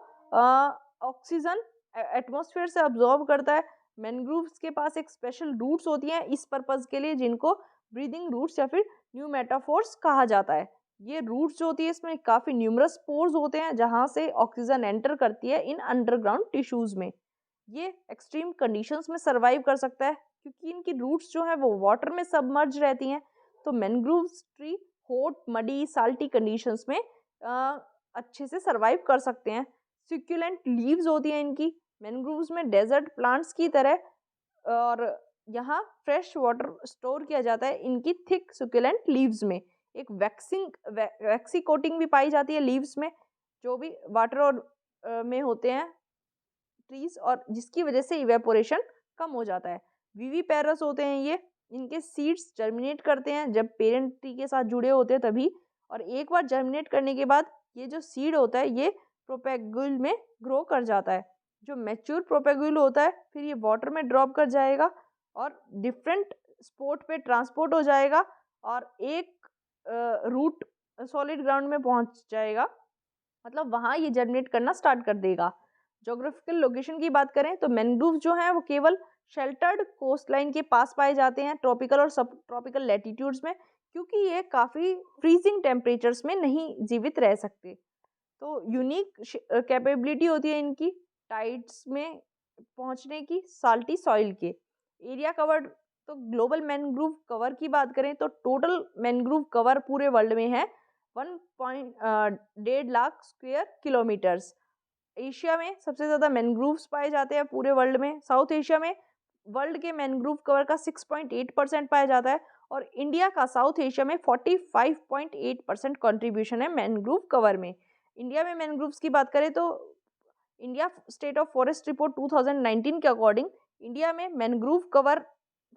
ऑक्सीजन एटमॉस्फेयर से अब्जॉर्ब करता है। मैंग्रोव्स के पास एक स्पेशल रूट्स होती हैं इस पर्पज के लिए, जिनको ब्रीदिंग रूट्स या फिर न्यूमेटाफोर्स कहा जाता है। ये रूट्स जो होती है इसमें काफ़ी न्यूमरस पोर्स होते हैं जहाँ से ऑक्सीजन एंटर करती है इन अंडरग्राउंड टिश्यूज़ में। ये एक्सट्रीम कंडीशंस में सर्वाइव कर सकता है क्योंकि इनकी रूट्स जो है वो वाटर में सबमर्ज रहती हैं। तो mangrove tree hot muddy salty conditions में अच्छे से सर्वाइव कर सकते हैं। सक्यूलेंट लीव्स होती हैं इनकी, मैंग्रोव्स में डेजर्ट प्लांट्स की तरह, और यहाँ फ्रेश वाटर स्टोर किया जाता है इनकी थिक सक्यूलेंट लीव्स में। एक वैक्सी कोटिंग भी पाई जाती है लीव्स में, जो भी वाटर और में होते हैं ट्रीज, और जिसकी वजह से इवेपोरेशन कम हो जाता है। विविपेरस होते हैं ये, इनके सीड्स जर्मिनेट करते हैं जब पेरेंट ट्री के साथ जुड़े होते हैं तभी, और एक बार जर्मिनेट करने के बाद ये जो सीड होता है ये प्रोपेगुल में ग्रो कर जाता है। जो मैच्योर प्रोपेगुल होता है फिर ये वाटर में ड्रॉप कर जाएगा और डिफरेंट स्पॉट पे ट्रांसपोर्ट हो जाएगा और एक रूट सॉलिड ग्राउंड में पहुंच जाएगा, मतलब वहाँ ये जर्मिनेट करना स्टार्ट कर देगा। ज्योग्राफिकल लोकेशन की बात करें तो मैंग्रोव जो हैं वो केवल शेल्टर्ड कोस्ट लाइन के पास पाए जाते हैं ट्रॉपिकल और सब ट्रॉपिकल लैटिट्यूड्स में, क्योंकि ये काफ़ी फ्रीजिंग टेम्परेचर्स में नहीं जीवित रह सकते। तो यूनिक कैपेबिलिटी होती है इनकी टाइड्स में पहुंचने की, साल्टी सॉइल के एरिया कवर्ड। तो ग्लोबल मैंग्रोव कवर की बात करें तो टोटल मैंग्रोव कवर पूरे वर्ल्ड में है 1.1 लाख स्क्वायर किलोमीटर्स। एशिया में सबसे ज़्यादा मैंग्रोव्स पाए जाते हैं पूरे वर्ल्ड में। साउथ एशिया में वर्ल्ड के मैंग्रोव कवर का 6.8% पाया जाता है और इंडिया का साउथ एशिया में 45.8% कॉन्ट्रीब्यूशन है मैंग्रोव कवर में। इंडिया में मैंग्रोव्स की बात करें तो India state of forest report 2019 के अकॉर्डिंग इंडिया में मैंग्रोव कवर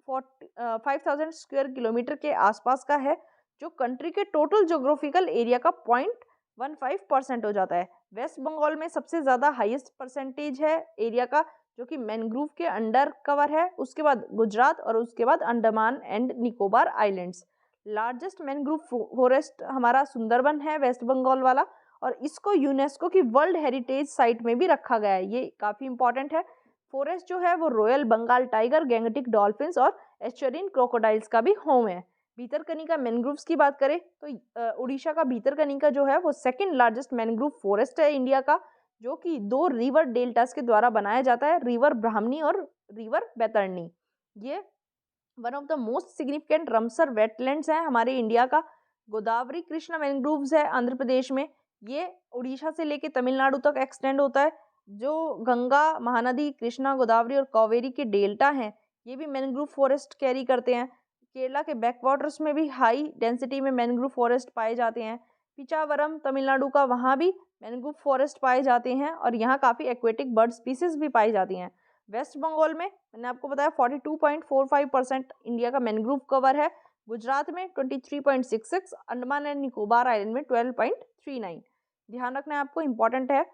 5,000 स्क्वायर किलोमीटर के आसपास का है, जो कंट्री के टोटल ज्योग्राफिकल एरिया का 0.15% हो जाता है। वेस्ट बंगाल में सबसे ज़्यादा हाईएस्ट परसेंटेज है एरिया का जो कि मैंग्रोव के अंडर कवर है, उसके बाद गुजरात और उसके बाद Andaman and Nicobar islands. Largest mangrove forest हमारा सुंदरबन है वेस्ट बंगाल वाला, और इसको यूनेस्को की वर्ल्ड हेरिटेज साइट में भी रखा गया है। ये काफ़ी इंपॉर्टेंट है। फॉरेस्ट जो है वो royal Bengal tiger, Gangetic dolphins और एस्चुरिन क्रोकोडाइल्स का भी होम है। भीतरकनिका मैंग्रोव्स की बात करें तो उड़ीसा का भीतरकनिका जो है वो सेकंड लार्जेस्ट मैंग्रोव फॉरेस्ट है इंडिया का, जो कि 2 रिवर डेल्टास के द्वारा बनाया जाता है, रिवर ब्राह्मणी और रिवर बैतरणी। ये one of the most significant Ramsar wetlands है हमारे इंडिया का। गोदावरी कृष्णा मैंग्रोव्स है आंध्र प्रदेश में, ये उड़ीसा से लेके तमिलनाडु तक एक्सटेंड होता है। जो गंगा, महानदी, कृष्णा, गोदावरी और कावेरी के डेल्टा हैं, ये भी मैंग्रोव फॉरेस्ट कैरी करते हैं। केरला के बैकवाटर्स में भी हाई डेंसिटी में मैंग्रोव फॉरेस्ट पाए जाते हैं। पिचावरम तमिलनाडु का, वहाँ भी मैंग्रोव फॉरेस्ट पाए जाते हैं और यहाँ काफ़ी एक्वेटिक बर्ड स्पीसीज भी पाई जाती हैं। वेस्ट बंगाल में मैंने आपको बताया 42.45% इंडिया का मैंग्रोव कवर है। गुजरात में 23.66, अंडमान एंड निकोबार आइलैंड में 12.39। ध्यान रखना है आपको, इंपॉर्टेंट है।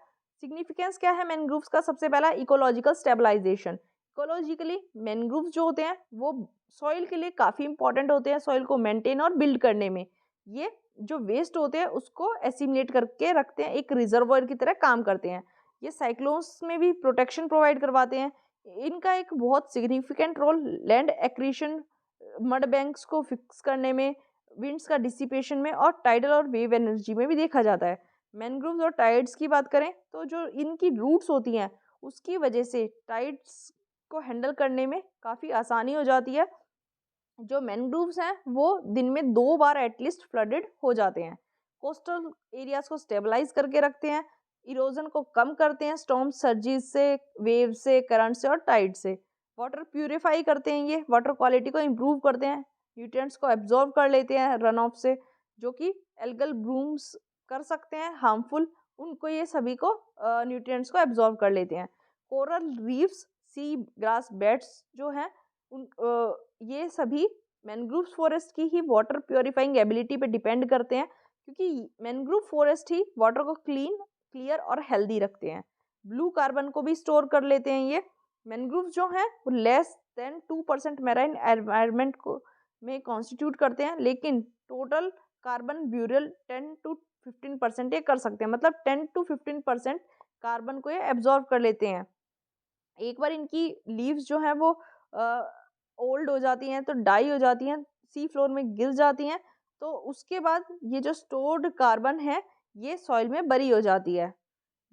सिग्निफिकेंस क्या है मैंग्रोव्स का? सबसे पहला इकोलॉजिकल स्टेबलाइजेशन। इकोलॉजिकली मैंग्रोव्स जो होते हैं वो सॉइल के लिए काफ़ी इंपॉर्टेंट होते हैं, सॉइल को मेंटेन और बिल्ड करने में। ये जो वेस्ट होते हैं उसको एसिमुलेट करके रखते हैं, एक रिजर्वोयर की तरह काम करते हैं। ये साइक्लोन्स में भी प्रोटेक्शन प्रोवाइड करवाते हैं। इनका एक बहुत significant role land accretion, mud banks को फिक्स करने में, विंड्स का डिसिपेशन में और टाइडल और वेव एनर्जी में भी देखा जाता है। मैनग्रोव्स और टाइड्स की बात करें तो जो इनकी रूट्स होती हैं उसकी वजह से टाइड्स को हैंडल करने में काफ़ी आसानी हो जाती है। जो मैनग्रोव्स हैं वो दिन में 2 बार एटलीस्ट फ्लडेड हो जाते हैं। कोस्टल एरियाज को स्टेबलाइज करके रखते हैं, इरोजन को कम करते हैं स्टॉर्म सर्जिस से, वेव से, करंट से और टाइड से। वाटर प्यूरिफाई करते हैं, ये वाटर क्वालिटी को इम्प्रूव करते हैं, न्यूट्रिएंट्स को एब्जॉर्ब कर लेते हैं रन ऑफ से, जो कि एल्गल ब्लूम्स कर सकते हैं हार्मफुल, उनको ये सभी को न्यूट्रिएंट्स को एब्जॉर्ब कर लेते हैं। Coral reefs, sea grass beds जो हैं उन ये सभी मैनग्रोव फॉरेस्ट की ही वाटर प्योरीफाइंग एबिलिटी पे डिपेंड करते हैं, क्योंकि मैनग्रोव फॉरेस्ट ही वाटर को क्लीन, क्लियर और हेल्दी रखते हैं। ब्लू कार्बन को भी स्टोर कर लेते हैं ये। मैनग्रोव जो हैं वो लेस देन 2% मैराइन एनवायरनमेंट को में कॉन्स्टिट्यूट करते हैं, लेकिन टोटल कार्बन ब्यूरल 10 to 15% ये कर सकते हैं, मतलब 10 to 15% कार्बन को ये एब्जॉर्ब कर लेते हैं। एक बार इनकी लीव्स जो हैं वो ओल्ड हो जाती हैं तो डाई हो जाती हैं, सी फ्लोर में गिर जाती हैं, तो उसके बाद ये जो स्टोर्ड कार्बन है ये सॉइल में बरी हो जाती है।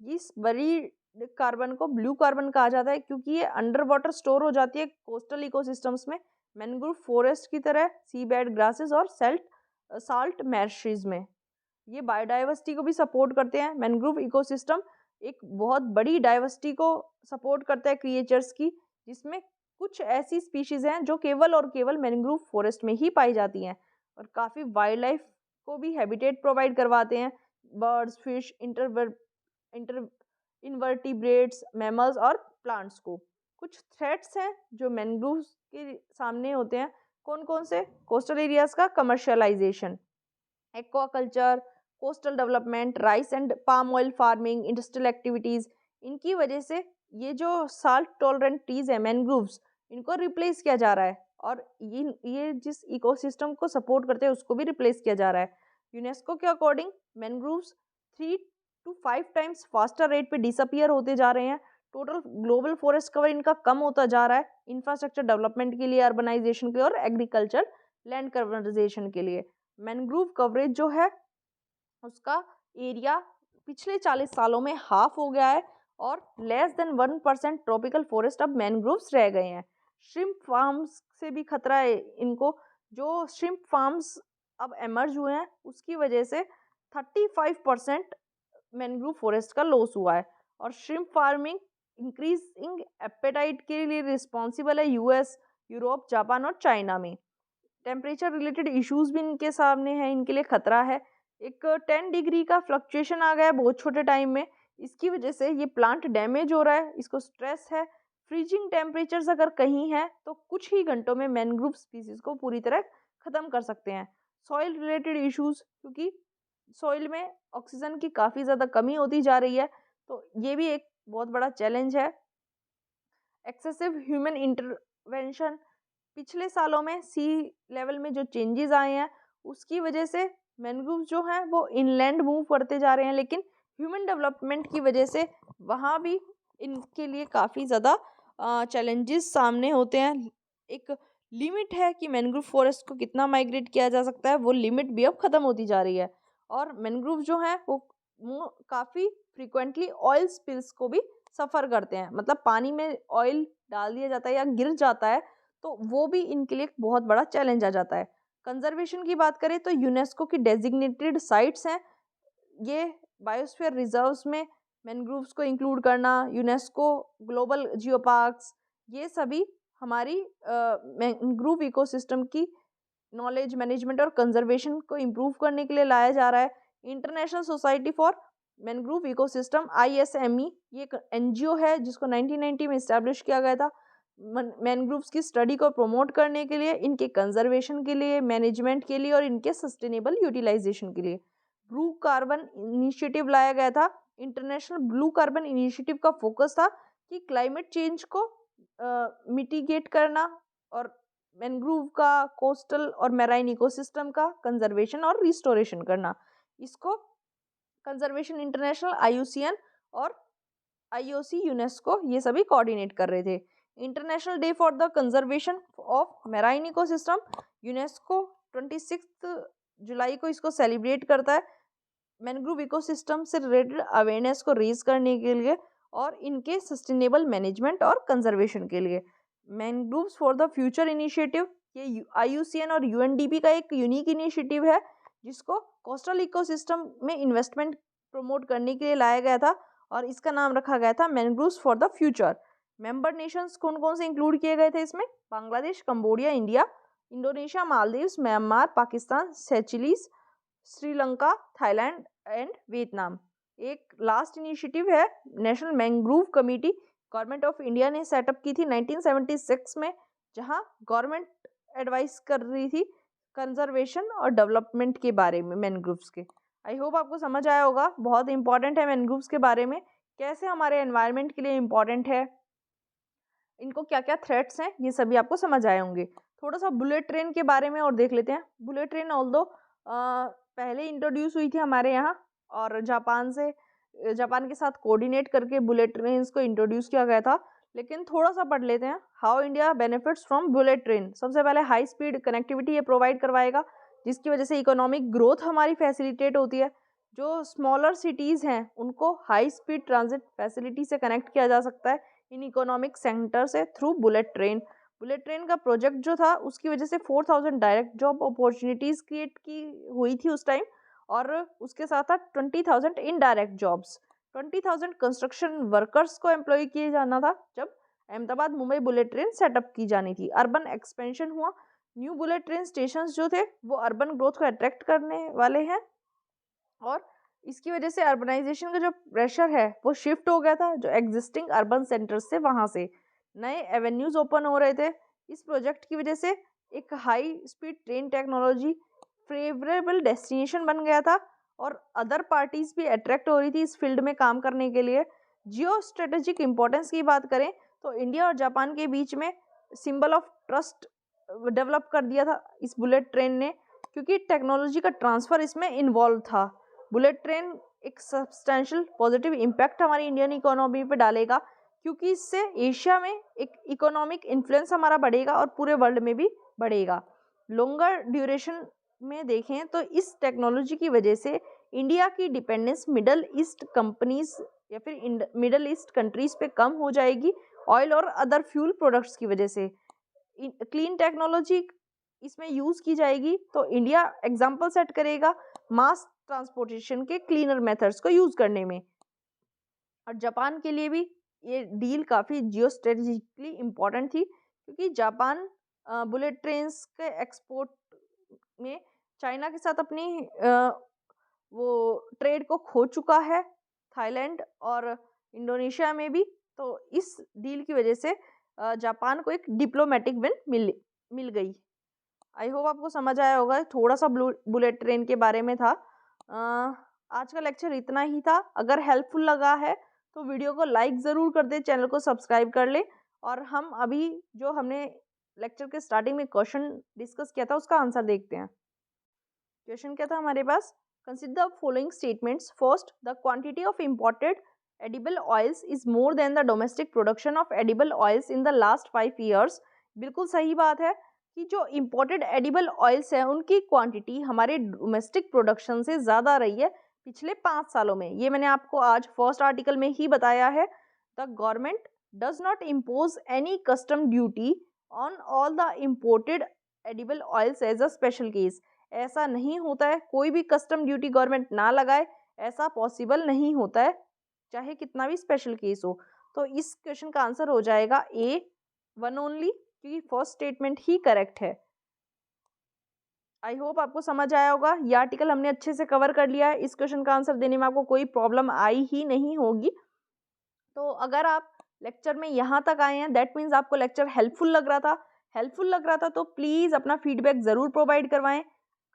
इस बरी कार्बन को ब्लू कार्बन कहा जाता है, क्योंकि ये अंडर वाटर स्टोर हो जाती है कोस्टल इकोसिस्टम्स में, मैनग्रोव फॉरेस्ट की तरह, सी बेड ग्रासेस और साल्ट मैर्शीज में। ये बायोडाइवर्सिटी को भी सपोर्ट करते हैं। मैनग्रोव इकोसिस्टम एक बहुत बड़ी डाइवर्सिटी को सपोर्ट करता है क्रिएचर्स की, जिसमें कुछ ऐसी स्पीशीज हैं जो केवल और केवल मैनग्रोव फॉरेस्ट में ही पाई जाती हैं और काफ़ी वाइल्ड लाइफ को भी हैबिटेट प्रोवाइड करवाते हैं। Birds, fish, inter invertebrates, mammals और प्लांट्स को। कुछ थ्रेट्स हैं जो मैनग्रोव के सामने होते हैं, कौन कौन से? कोस्टल एरियाज का commercialisation, aquaculture, coastal development, rice and palm oil farming, industrial activities, इनकी वजह से ये जो साल्ट टॉलरेंट ट्रीज है मैनग्रोव्स, इनको रिप्लेस किया जा रहा है और ये जिस इकोसिस्टम को सपोर्ट करते हैं उसको भी रिप्लेस किया जा रहा है। यूनेस्को के according mangroves 3 to 5 times faster rate पे डिसअपियर होते जा रहे हैं। टोटल ग्लोबल फॉरेस्ट कवर इनका कम होता जा रहा है इंफ्रास्ट्रक्चर डेवलपमेंट के लिए, अर्बनाइजेशन के लिए और एग्रीकल्चर लैंड कन्वर्जेशन के लिए। मैनग्रोव कवरेज जो है उसका एरिया पिछले 40 सालों में हाफ हो गया है और लेस देन 1% ट्रॉपिकल फॉरेस्ट अब मैनग्रोव्स रह गए हैं। श्रिम्प फार्म्स से भी खतरा है इनको। जो श्रिम्प फार्म्स अब एमर्ज हुए हैं उसकी वजह से 35% मैनग्रोव फॉरेस्ट का लॉस हुआ है और श्रिम्प फार्मिंग इंक्रीजिंग एपेटाइट के लिए रिस्पॉन्सिबल है यूएस, यूरोप, जापान और चाइना में। टेम्परेचर रिलेटेड इश्यूज भी इनके सामने हैं, इनके लिए खतरा है। एक 10 डिग्री का फ्लक्चुएशन आ गया है बहुत छोटे टाइम में, इसकी वजह से ये प्लांट डैमेज हो रहा है, इसको स्ट्रेस है। फ्रीजिंग टेम्परेचर्स अगर कहीं है तो कुछ ही घंटों में मैनग्रोव स्पीसीज को पूरी तरह ख़त्म कर सकते हैं। सॉइल रिलेटेड इश्यूज, क्योंकि सॉइल में ऑक्सीजन की काफ़ी ज़्यादा कमी होती जा रही है, तो ये भी एक बहुत बड़ा चैलेंज है। एक्सेसिव ह्यूमन इंटरवेंशन, पिछले सालों में सी लेवल में जो चेंजेस आए हैं उसकी वजह से मैनग्रोव्स जो हैं वो इनलैंड मूव करते जा रहे हैं, लेकिन ह्यूमन डेवलपमेंट की वजह से वहाँ भी इनके लिए काफ़ी ज़्यादा चैलेंजेस सामने होते हैं। एक लिमिट है कि मैनग्रोव फॉरेस्ट को कितना माइग्रेट किया जा सकता है, वो लिमिट भी अब ख़त्म होती जा रही है और मैनग्रोव जो हैं वो काफ़ी फ्रिक्वेंटली ऑयल स्पिल्स को भी सफ़र करते हैं, मतलब पानी में ऑयल डाल दिया जाता है या गिर जाता है तो वो भी इनके लिए एक बहुत बड़ा चैलेंज आ जाता है। कंजर्वेशन की बात करें तो यूनेस्को की डेजिग्नेटेड साइट्स हैं, ये बायोस्फीयर रिजर्व्स में मैनग्रोव्स को इंक्लूड करना, यूनेस्को ग्लोबल जियो पार्क्स, ये सभी हमारी मैनग्रोव इकोसिस्टम की नॉलेज मैनेजमेंट और कंजर्वेशन को इम्प्रूव करने के लिए लाया जा रहा है। International society for mangrove ecosystem ISME, ये एक NGO है जिसको 1990 में इस्टेब्लिश किया गया था मैनग्रोव्स की स्टडी को प्रमोट करने के लिए, इनके कंजर्वेशन के लिए, मैनेजमेंट के लिए और इनके सस्टेनेबल यूटिलाइजेशन के लिए। ब्लू कार्बन इनिशिएटिव लाया गया था। इंटरनेशनल ब्लू कार्बन इनिशिएटिव का फोकस था कि क्लाइमेट चेंज को मिटिगेट करना और मैनग्रोव का कोस्टल और मैराइन इकोसिस्टम का कंजर्वेशन और रिस्टोरेशन करना। इसको कंजर्वेशन इंटरनेशनल, IUCN और IOC, यूनेस्को, ये सभी कोऑर्डिनेट कर रहे थे। International day for the conservation of marine ecosystem, UNESCO 26 जुलाई को इसको सेलिब्रेट करता है मैनग्रोव इकोसिस्टम से रिलेटेड अवेयरनेस को रेज करने के लिए और इनके सस्टेनेबल मैनेजमेंट और कंजर्वेशन के लिए। Mangroves for the future initiative, ये IUCN और UNDP का एक यूनिक इनिशिएटिव है जिसको कोस्टल इकोसिस्टम में इन्वेस्टमेंट प्रमोट करने के लिए लाया गया था और इसका नाम रखा गया था mangroves for the future. Member nations कौन कौन से इंक्लूड किए गए थे इसमें? Bangladesh, Cambodia, India, Indonesia, Maldives, Myanmar, Pakistan, Seychelles, Sri Lanka, Thailand and Vietnam. एक लास्ट इनिशिएटिव है national mangrove committee, government of India ने सेटअप की थी 1976 में, जहां गवर्नमेंट एडवाइस कर रही थी कंजर्वेशन और डेवलपमेंट के बारे में मैनग्रोव्स के। आई होप आपको समझ आया होगा। बहुत इंपॉर्टेंट है मैनग्रोव्स के बारे में, कैसे हमारे एनवायरनमेंट के लिए इम्पॉर्टेंट है, इनको क्या क्या थ्रेट्स हैं, ये सभी आपको समझ आए होंगे। थोड़ा सा बुलेट ट्रेन के बारे में और देख लेते हैं। बुलेट ट्रेन ऑल्दो पहले इंट्रोड्यूस हुई थी हमारे यहाँ और जापान के साथ कोऑर्डिनेट करके बुलेट ट्रेन को इंट्रोड्यूस किया गया था। लेकिन थोड़ा सा पढ़ लेते हैं how India benefits from bullet train. सबसे पहले हाई स्पीड कनेक्टिविटी ये प्रोवाइड करवाएगा, जिसकी वजह से इकोनॉमिक ग्रोथ हमारी फैसिलिटेट होती है। जो स्मॉलर सिटीज़ हैं उनको हाई स्पीड ट्रांजिट फैसिलिटी से कनेक्ट किया जा सकता है इन इकोनॉमिक सेंटर से through bullet train. Bullet train का प्रोजेक्ट जो था उसकी वजह से 4000 डायरेक्ट जॉब अपॉर्चुनिटीज़ क्रिएट की हुई थी उस टाइम, और उसके साथ साथ 20,000 इनडायरेक्ट जॉब्स, 20,000 कंस्ट्रक्शन वर्कर्स को एम्प्लॉय किए जाना था जब Ahmedabad Mumbai bullet train setup की जानी थी। अर्बन एक्सपेंशन हुआ, न्यू बुलेट ट्रेन स्टेशन जो थे वो अर्बन ग्रोथ को अट्रैक्ट करने वाले हैं और इसकी वजह से अर्बनाइजेशन का जो प्रेशर है वो शिफ्ट हो गया था जो एग्जिस्टिंग अर्बन सेंटर्स से, वहाँ से नए एवेन्यूज ओपन हो रहे थे। इस प्रोजेक्ट की वजह से एक high speed train technology favourable destination बन गया था और अदर पार्टीज भी अट्रैक्ट हो रही थी इस फील्ड में काम करने के लिए। जियो स्ट्रेटेजिक इंपॉर्टेंस की बात करें तो इंडिया और जापान के बीच में सिंबल ऑफ ट्रस्ट डेवलप कर दिया था इस बुलेट ट्रेन ने, क्योंकि टेक्नोलॉजी का ट्रांसफ़र इसमें इन्वॉल्व था। बुलेट ट्रेन एक सब्सटेंशियल पॉजिटिव इम्पैक्ट हमारी इंडियन इकोनॉमी पे डालेगा, क्योंकि इससे एशिया में एक इकोनॉमिक इन्फ्लुएंस हमारा बढ़ेगा और पूरे वर्ल्ड में भी बढ़ेगा। लॉन्गर ड्यूरेशन में देखें तो इस टेक्नोलॉजी की वजह से इंडिया की डिपेंडेंस मिडल ईस्ट कंपनीज या फिर मिडल ईस्ट कंट्रीज़ पे कम हो जाएगी ऑयल और अदर फ्यूल प्रोडक्ट्स की वजह से। क्लीन टेक्नोलॉजी इसमें यूज़ की जाएगी तो इंडिया एग्जाम्पल सेट करेगा मास ट्रांसपोर्टेशन के क्लीनर मेथड्स को यूज़ करने में। और जापान के लिए भी ये डील काफ़ी जियो स्ट्रेटेजिकली इम्पॉर्टेंट थी, क्योंकि जापान बुलेट ट्रेन्स के एक्सपोर्ट में चाइना के साथ अपनी वो ट्रेड को खो चुका है, थाईलैंड और इंडोनेशिया में भी। तो इस डील की वजह से जापान को एक डिप्लोमेटिक विन मिल गई। आई होप आपको समझ आया होगा। थोड़ा सा बुलेट ट्रेन के बारे में था। आज का लेक्चर इतना ही था। अगर हेल्पफुल लगा है तो वीडियो को लाइक ज़रूर कर दे, चैनल को सब्सक्राइब कर ले। और हम अभी जो हमने लेक्चर के स्टार्टिंग में क्वेश्चन डिस्कस किया था उसका आंसर देखते हैं। क्वेश्चन क्या था हमारे पास? Consider the following statements. First, the quantity of imported edible oils is more than the domestic production of edible oils in the last 5 years। बिल्कुल सही बात है कि जो इम्पोर्टेड एडिबल ऑयल्स हैं उनकी क्वांटिटी हमारे डोमेस्टिक प्रोडक्शन से ज़्यादा रही है पिछले 5 सालों में। ये मैंने आपको आज फर्स्ट आर्टिकल में ही बताया है। The government does not impose any custom duty on all the imported edible oils as a special case. ऐसा नहीं होता है, कोई भी कस्टम ड्यूटी गवर्नमेंट ना लगाए, ऐसा पॉसिबल नहीं होता है। चाहे कितना भी स्पेशल केस हो। तो इस क्वेश्चन का आंसर हो जाएगा ए, वन ओनली, क्योंकि फर्स्ट स्टेटमेंट ही करेक्ट है। आई होप आपको समझ आया होगा। ये आर्टिकल हमने अच्छे से कवर कर लिया है। इस क्वेश्चन का आंसर देने में आपको कोई प्रॉब्लम आई ही नहीं होगी। तो अगर आप लेक्चर में यहाँ तक आए हैं, दैट मीन्स आपको लेक्चर हेल्पफुल लग रहा था तो प्लीज़ अपना फीडबैक ज़रूर प्रोवाइड करवाएं।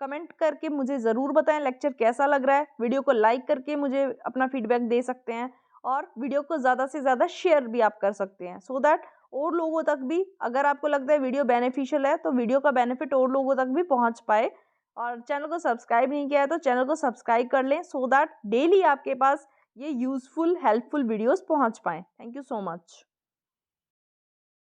कमेंट करके मुझे ज़रूर बताएं लेक्चर कैसा लग रहा है। वीडियो को लाइक करके मुझे अपना फीडबैक दे सकते हैं और वीडियो को ज़्यादा से ज़्यादा शेयर भी आप कर सकते हैं, सो दैट और लोगों तक भी, अगर आपको लगता है वीडियो बेनिफिशियल है तो वीडियो का बेनिफिट और लोगों तक भी पहुंच पाए। और चैनल को सब्सक्राइब नहीं किया है तो चैनल को सब्सक्राइब कर लें, सो दैट डेली आपके पास ये यूज़फुल हेल्पफुल वीडियोस पहुंच पाएँ। Thank you so much.